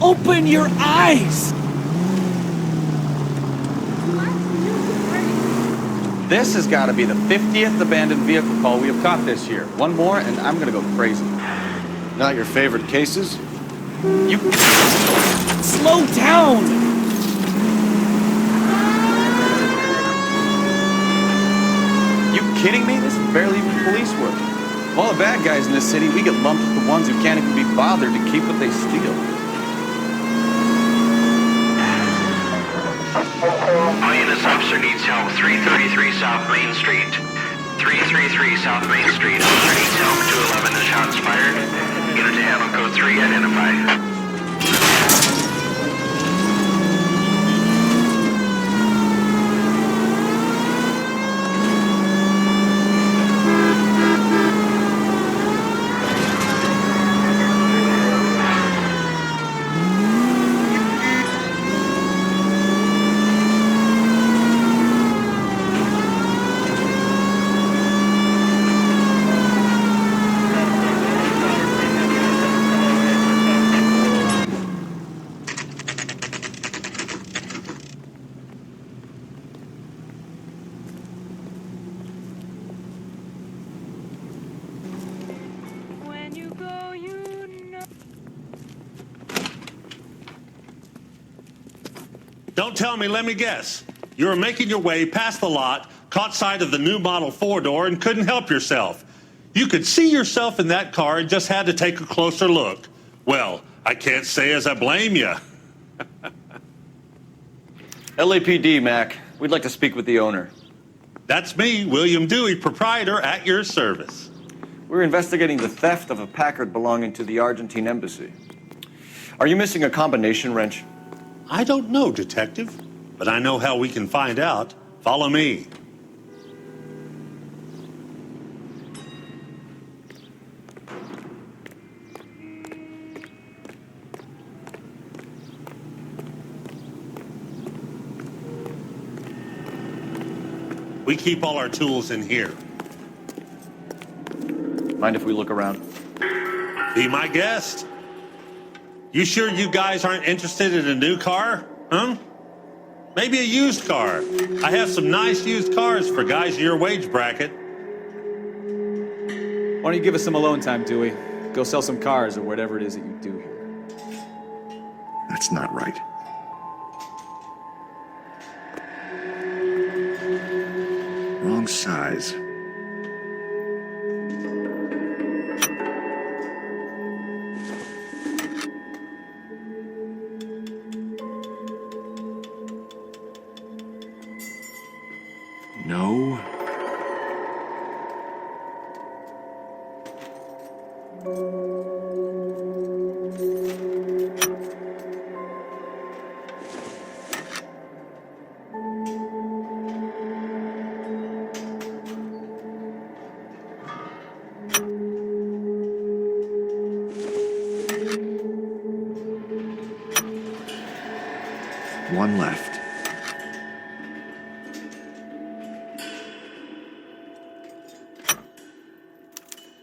Open your eyes! This has got to be the 50th abandoned vehicle call we have caught this year. One more, and I'm going to go crazy. Not your favorite cases? You... Slow down! You kidding me? This is barely even police work. Of all the bad guys in this city, we get lumped with the ones who can't even be bothered to keep what they steal. This officer needs help. 333 South Main Street. 333 South Main Street. Officer needs help. 211 is shots fired. Unit to handle code 3 identified. Don't tell me, let me guess. You were making your way past the lot, caught sight of the new model 4-door, and couldn't help yourself. You could see yourself in that car and just had to take a closer look. Well, I can't say as I blame you. LAPD, Mac. We'd like to speak with the owner. That's me, William Dewey, proprietor, at your service. We're investigating the theft of a Packard belonging to the Argentine embassy. Are you missing a combination wrench? I don't know, Detective, but I know how we can find out. Follow me. We keep all our tools in here. Mind if we look around? Be my guest. You sure you guys aren't interested in a new car? Huh? Maybe a used car. I have some nice used cars for guys in your wage bracket. Why don't you give us some alone time, Dewey? Go sell some cars or whatever it is that you do here. That's not right. Wrong size. No. one left.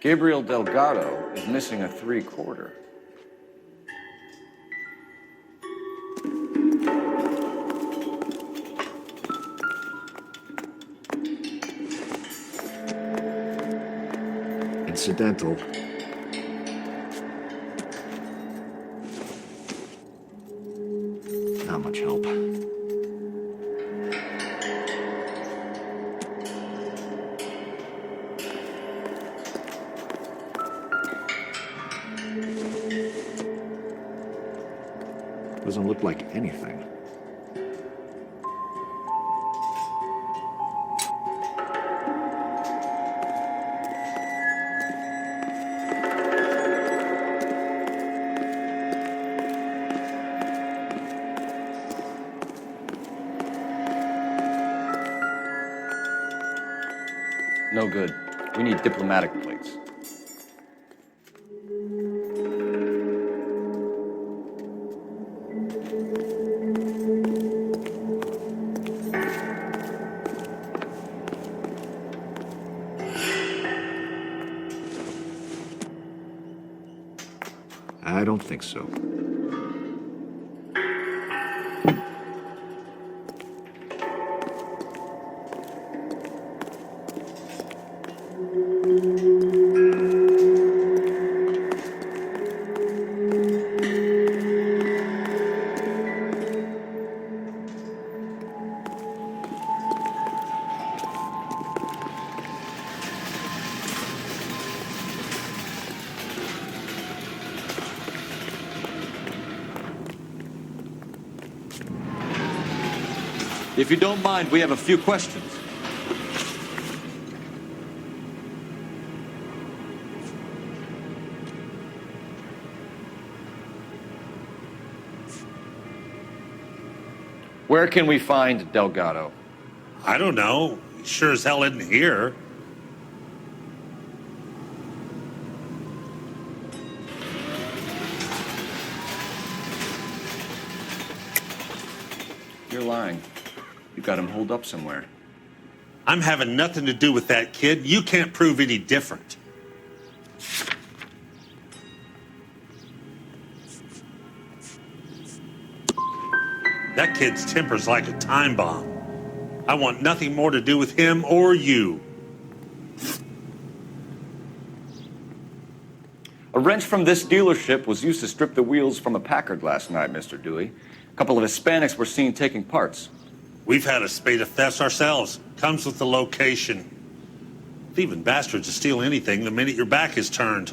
Gabriel Delgado is missing a 3/4. Incidental. Not much help. Doesn't look like anything. No good. We need diplomatic plates. I don't think so. If you don't mind, we have a few questions. Where can we find Delgado? I don't know. He sure as hell isn't here. You're lying. You got him holed up somewhere. I'm having nothing to do with that kid. You can't prove any different. That kid's temper's like a time bomb. I want nothing more to do with him or you. A wrench from this dealership was used to strip the wheels from a Packard last night, Mr. Dewey. A couple of Hispanics were seen taking parts. We've had a spate of thefts ourselves. Comes with the location. Thieving bastards will steal anything the minute your back is turned.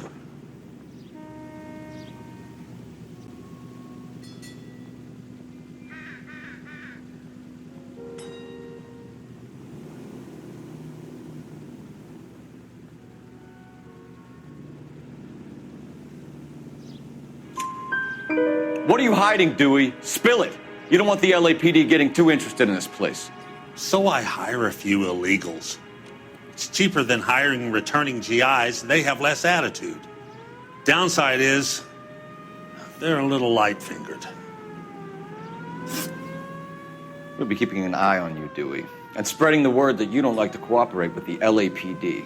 What are you hiding, Dewey? Spill it. You don't want the LAPD getting too interested in this place. So I hire a few illegals. It's cheaper than hiring returning GIs. They have less attitude. Downside is, they're a little light-fingered. We'll be keeping an eye on you, Dewey, and spreading the word that you don't like to cooperate with the LAPD.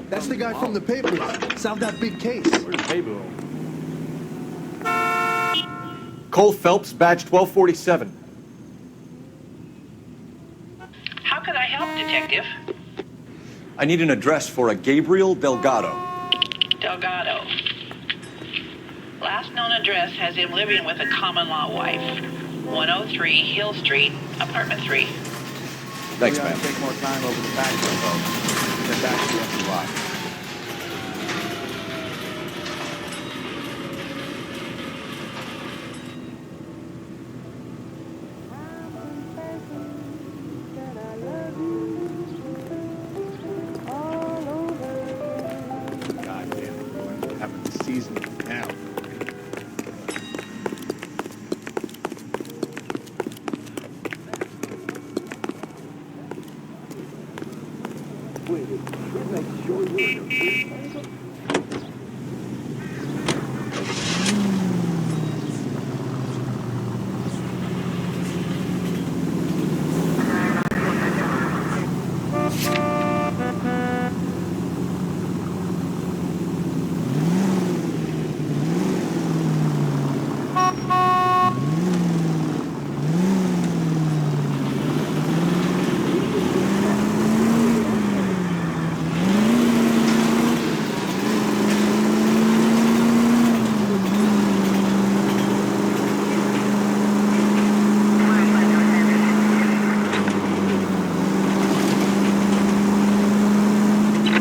That's the guy from the paper. Solved that big case. Where's Pabu? Cole Phelps, badge 1247. How can I help, Detective? I need an address for a Gabriel Delgado. Delgado. Last known address has him living with a common-law wife. 103 Hill Street, apartment 3. Thanks, We man. ought to take more time over the facts, folks. Get back to the empty lot.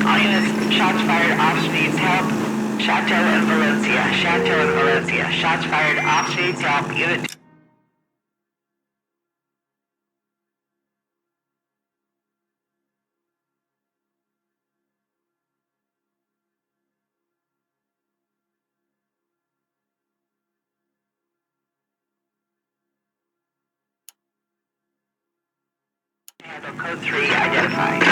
All units, shots fired off needs help. Chateau and Valencia. Chateau and Valencia. Shots fired off needs help. Unit. Code 3 identified.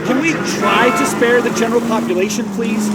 Can we try to spare the general population, please?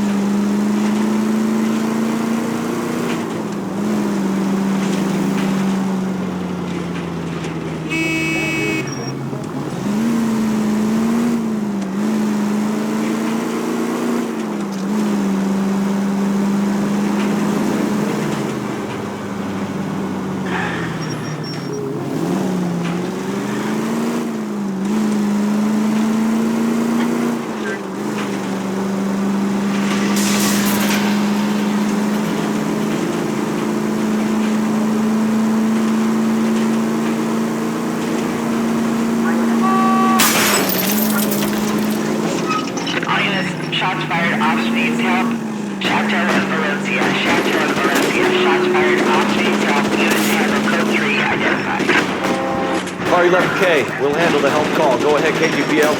Shots fired off needs help. Chateau and Valencia. Chateau and Valencia. Shots fired off needs help. Units handle code 3 identified. Car 11K, we'll handle the help call. Go ahead, KGPL.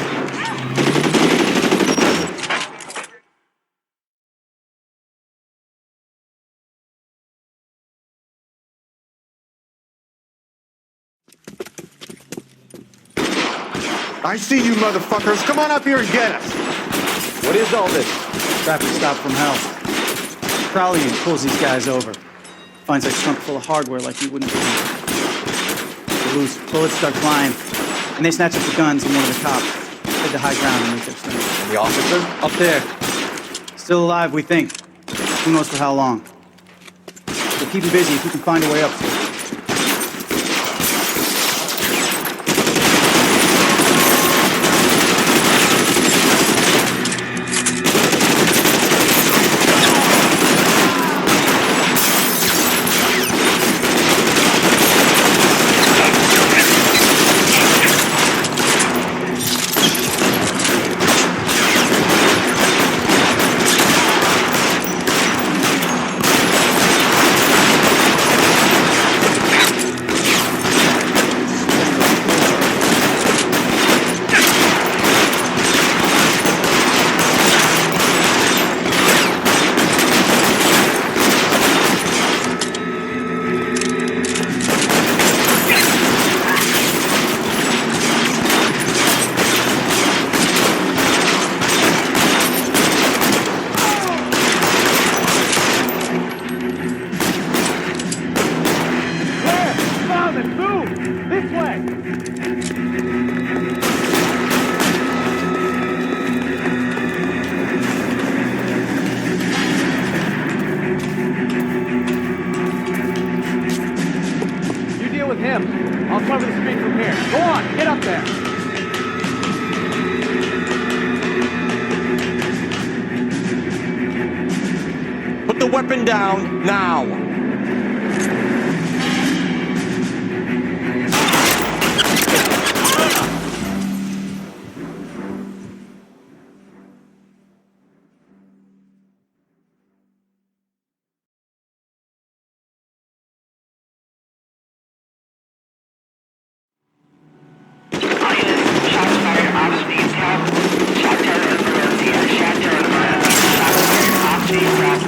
I see you motherfuckers. Come on up here and get us. What is all this? Traffic stop from hell. Crowley pulls these guys over. Finds their trunk full of hardware like he wouldn't believe. They lose. Bullets start flying. And they snatch up the guns and one of the cops. Head to high ground and make their stand. And the officer? Up there. Still alive, we think. Who knows for how long. We'll keep him busy if we can find a way up to it. I'll cover the street from here. Go on, get up there. Put the weapon down, now.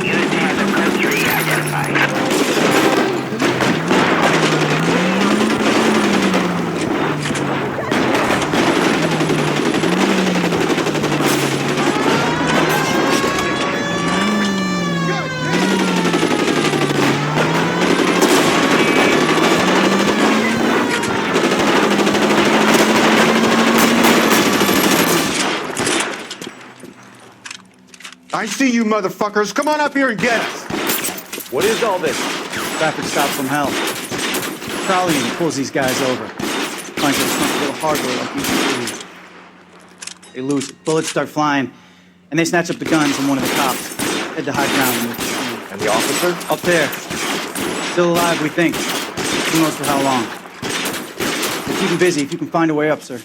Unit to handle code 3 identified. I see you motherfuckers. Come on up here and get us. What is all this? Traffic stop from hell. Crowley pulls these guys over. Finds their trunk full of hardware like usually. They lose it. Bullets start flying, and they snatch up the guns from one of the cops. Head to high ground. And the officer? Up there. Still alive, we think. Who knows for how long. We'll keep him busy if you can find a way up, sir.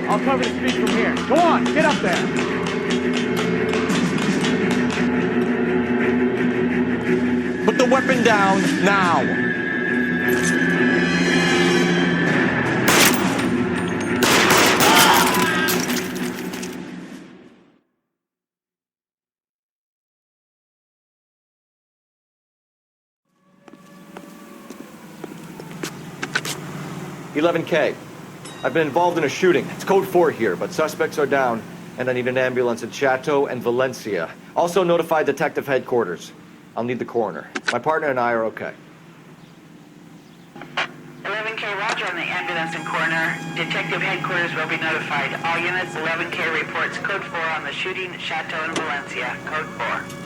I'll cover the street from here. Go on, get up there. Put the weapon down now. 11K. I've been involved in a shooting. It's code 4 here, but suspects are down, and I need an ambulance at Chateau and Valencia. Also notify detective headquarters. I'll need the coroner. My partner and I are okay. 11K, roger on the ambulance and coroner. Detective headquarters will be notified. All units, 11K reports code 4 on the shooting at Chateau and Valencia. Code 4.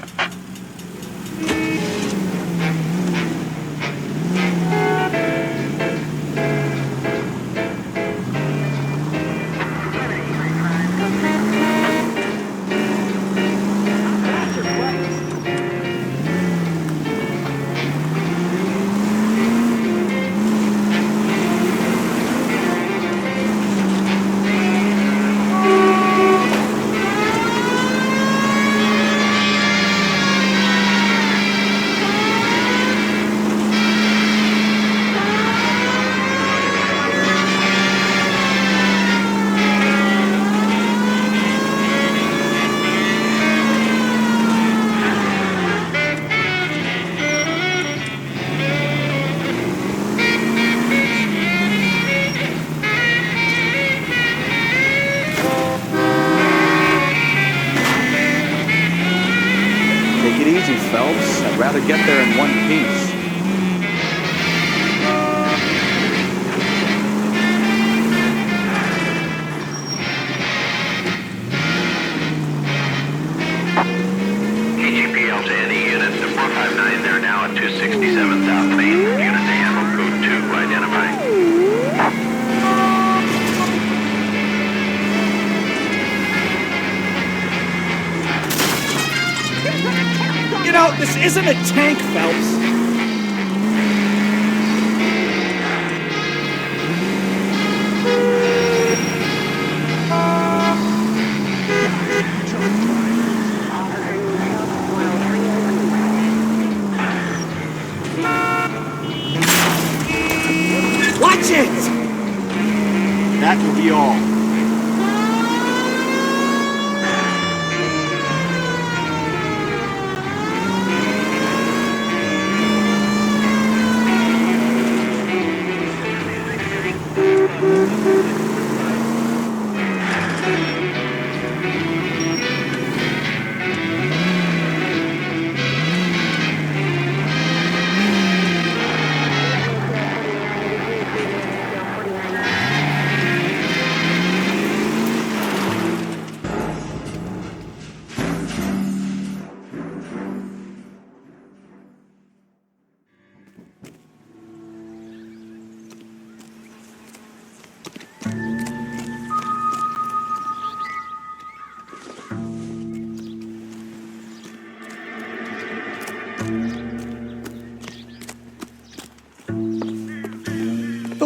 Take it easy, Phelps. I'd rather get there in one piece. KGPL to any units to 459. They're now at 267 South Main. Unit to handle code 2. Identify. You know, this isn't a tank, Phelps. Watch it! That will be all.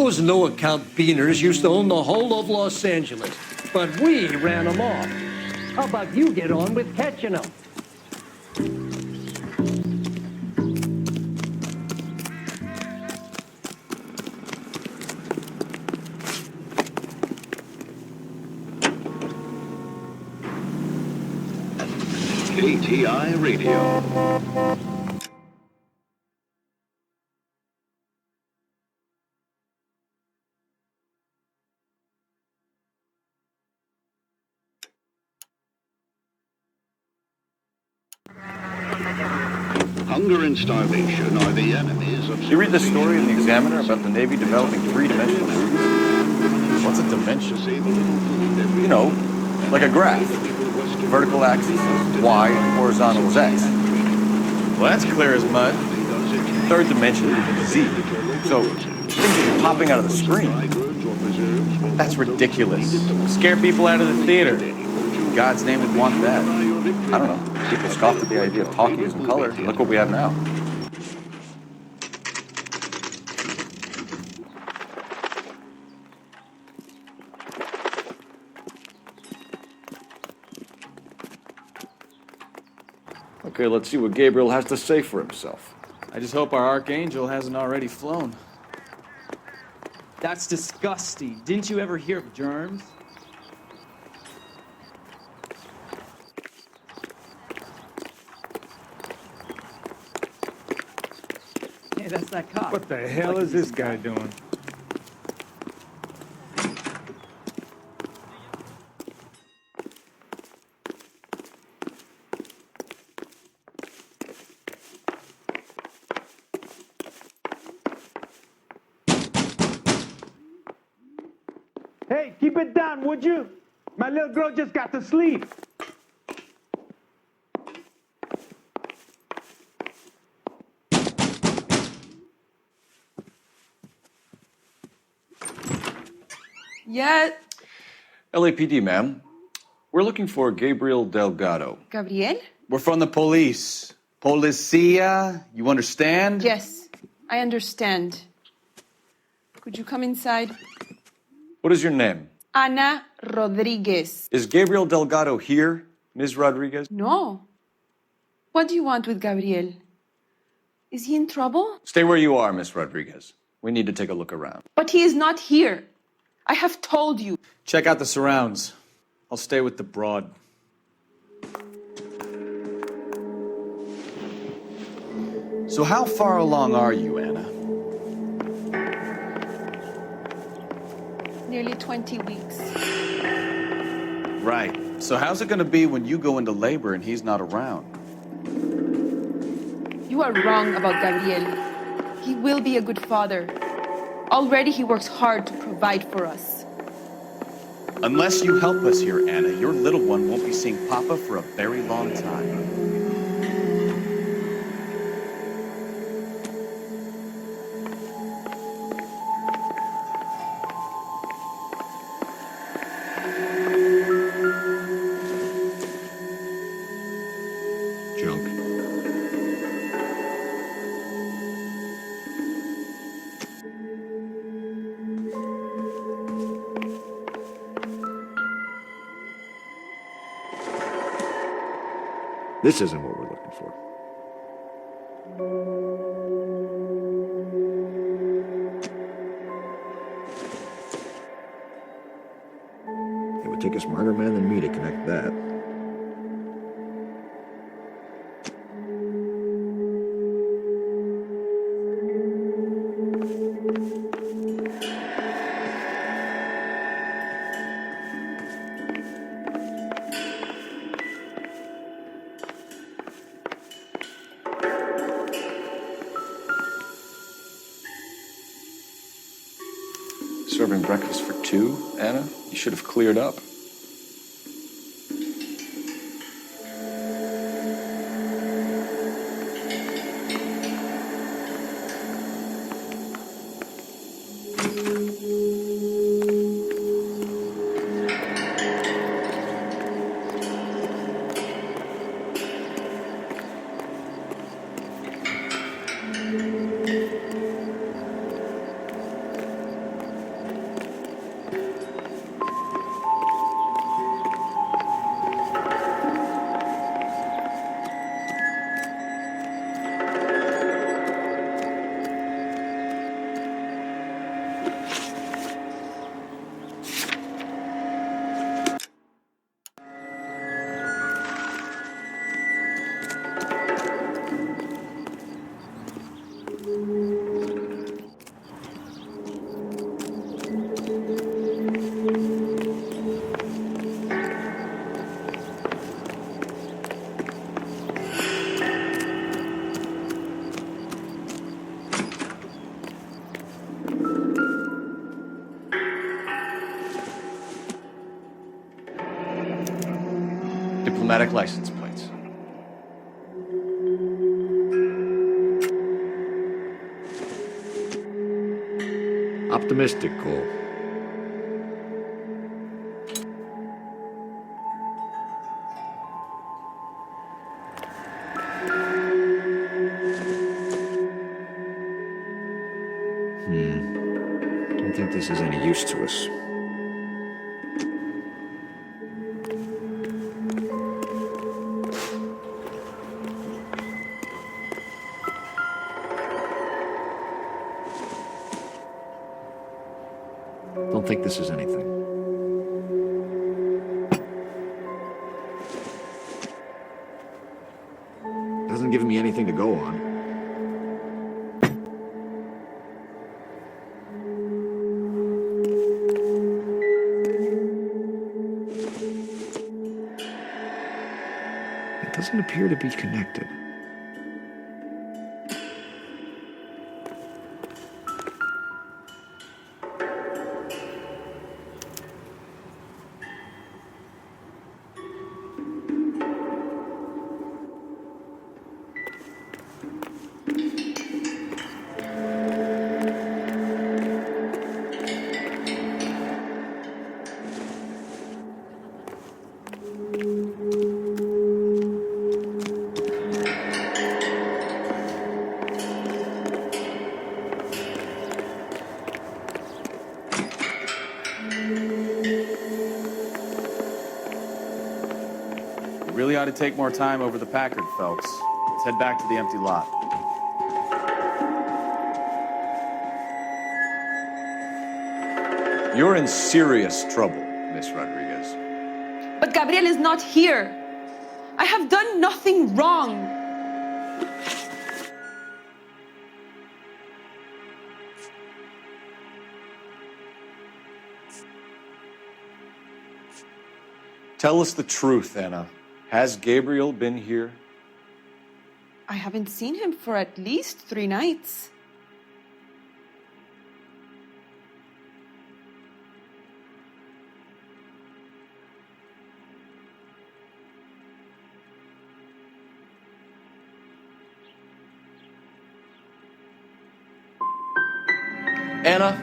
Those no-account beaners used to own the whole of Los Angeles, but we ran them off. How about you get on with catching them? KTI Radio. Hunger and starvation are the enemies of... You read the story in the Examiner about the Navy developing three-dimensional food? What's a dimension? You know, like a graph. Vertical axis is Y and horizontal is X. Well, that's clear as mud. Third dimension is Z. So, things are popping out of the screen. That's ridiculous. Scare people out of the theater. God's name would want that. I don't know. People scoffed at the idea of talkies in color. Look what we have now. Okay, let's see what Gabriel has to say for himself. I just hope our archangel hasn't already flown. That's disgusting. Didn't you ever hear of germs? Hey, that's that cop. What the hell is this guy doing? Hey, keep it down, would you? My little girl just got to sleep. Yeah. LAPD, ma'am. We're looking for Gabriel Delgado. Gabriel? We're from the police. Policia, you understand? Yes, I understand. Could you come inside? What is your name? Ana Rodriguez. Is Gabriel Delgado here, Ms. Rodriguez? No. What do you want with Gabriel? Is he in trouble? Stay where you are, Miss Rodriguez. We need to take a look around. But he is not here. I have told you. Check out the surrounds. I'll stay with the broad. So how far along are you, Anna? Nearly 20 weeks. Right. So how's it going to be when you go into labor and he's not around? You are wrong about Gabriel. He will be a good father. Already he works hard to provide for us. Unless you help us here, Anna, your little one won't be seeing Papa for a very long time. Junk. This isn't what we're looking for. It would take a smarter man than me to connect that. Serving breakfast for two, Anna? You should have cleared up. diplomatic license plates. Optimistic, Cole. Don't think this is any use to us. Don't think this is anything. Doesn't give me anything to go on. It doesn't appear to be connected. Really ought to take more time over the Packard, Phelps. Let's head back to the empty lot. You're in serious trouble, Miss Rodriguez. But Gabriel is not here. I have done nothing wrong. Tell us the truth, Anna. Has Gabriel been here? I haven't seen him for at least 3 nights. Anna,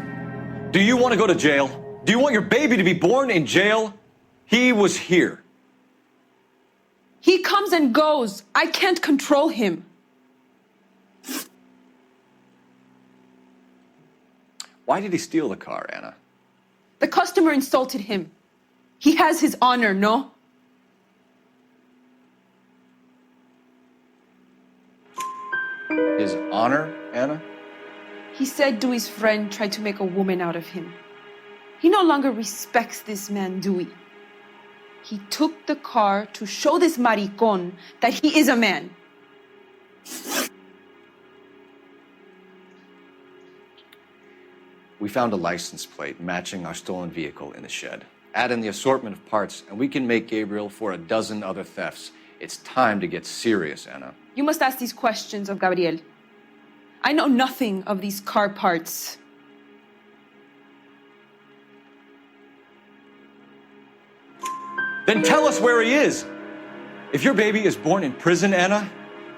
do you want to go to jail? Do you want your baby to be born in jail? He was here. He comes and goes. I can't control him. Why did he steal the car, Anna? The customer insulted him. He has his honor, no? His honor, Anna? He said Dewey's friend tried to make a woman out of him. He no longer respects this man, Dewey. He took the car to show this maricón that he is a man. We found a license plate matching our stolen vehicle in the shed. Add in the assortment of parts, and we can make Gabriel for a dozen other thefts. It's time to get serious, Anna. You must ask these questions of Gabriel. I know nothing of these car parts. Then tell us where he is. If your baby is born in prison, Anna,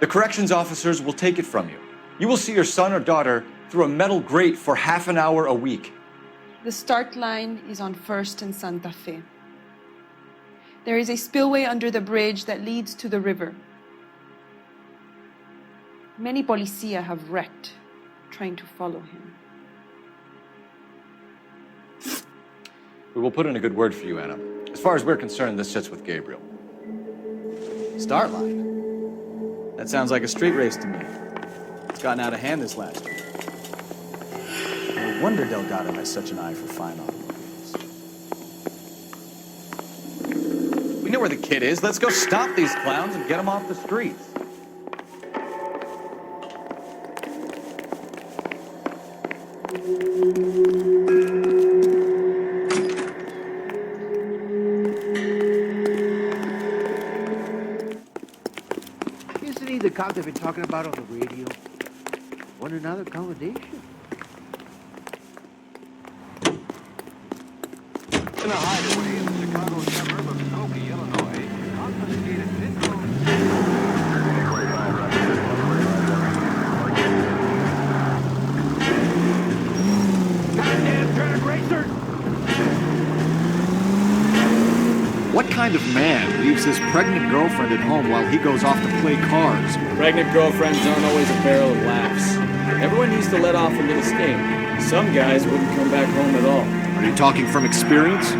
the corrections officers will take it from you. You will see your son or daughter through a metal grate for half an hour a week. The start line is on 1st and Santa Fe. There is a spillway under the bridge that leads to the river. Many policia have wrecked trying to follow him. We will put in a good word for you, Anna. As far as we're concerned, this sits with Gabriel. Start line? That sounds like a street race to me. It's gotten out of hand this last year. No wonder Delgado has such an eye for fine automobiles. We know where the kid is. Let's go stop these clowns and get them off the streets. Isn't he the cop they've been talking about on the radio? Want another accommodation? In a hideaway in the Chicago suburb of Skokie, Illinois, confiscated kind of man leaves his pregnant girlfriend at home while he goes off to play cards? Pregnant girlfriends aren't always a barrel of laughs. Everyone needs to let off a little steam. Some guys wouldn't come back home at all. Are you talking from experience?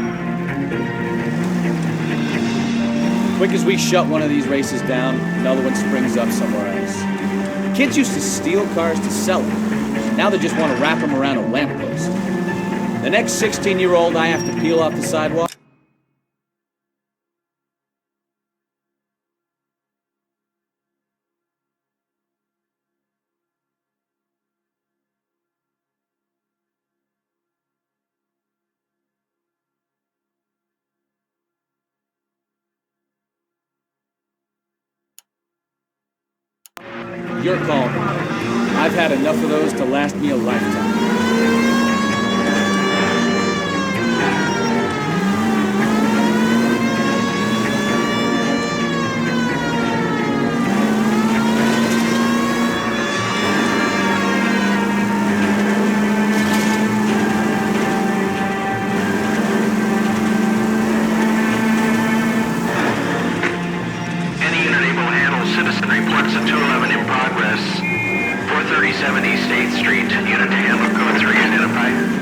Quick as we shut one of these races down, another one springs up somewhere else. Kids used to steal cars to sell them. Now they just want to wrap them around a lamppost. The next 16-year-old I have to peel off the sidewalk. Your call. I've had enough of those to last me a lifetime. Any unit able to handle citizen reports at 211 in progress. 437 East 8th Street. Unit to handle code 3 identified.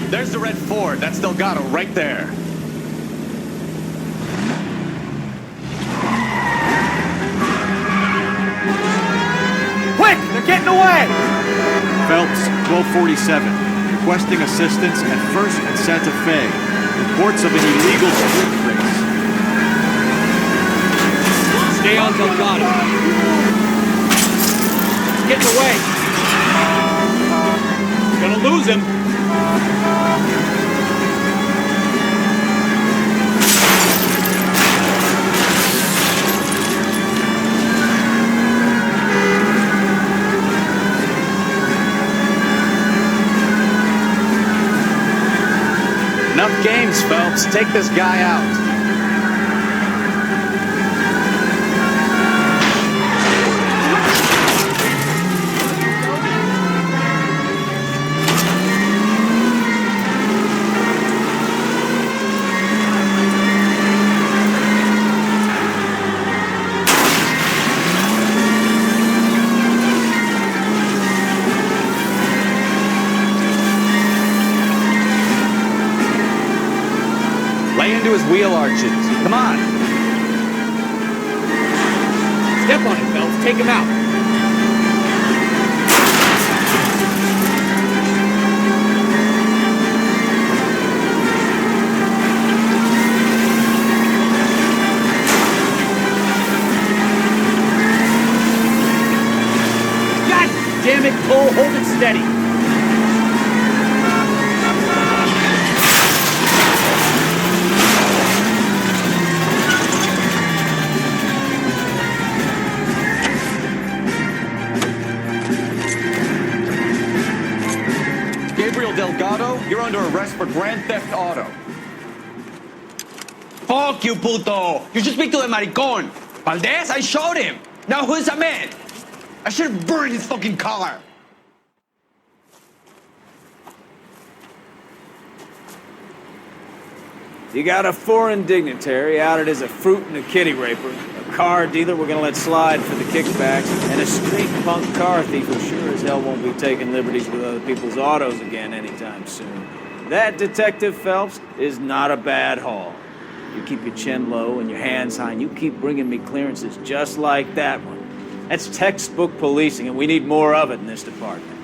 There's the red Ford. That's Delgado right there. Quick! They're getting away! Phelps, 1247. Requesting assistance at 1st and Santa Fe. Reports of an illegal street race. Stay on Delgado. Getting away. Gonna lose him. Enough games, Phelps. Take this guy out. Lay into his wheel arches. Come on. Step on it, Phelps. Take him out. God damn it, Cole. Hold it steady. Delgado, you're under arrest for Grand Theft Auto. Fuck you, puto! You should speak to the maricón. Valdez, I showed him. Now who's a man? I should have burned his fucking car. You got a foreign dignitary outed as a fruit and a kitty raper, a car dealer we're gonna let slide for the kickbacks, and a street punk car thief who sure as hell won't be taking liberties with other people's autos again anytime soon. That, Detective Phelps, is not a bad haul. You keep your chin low and your hands high, and you keep bringing me clearances just like that one. That's textbook policing, and we need more of it in this department.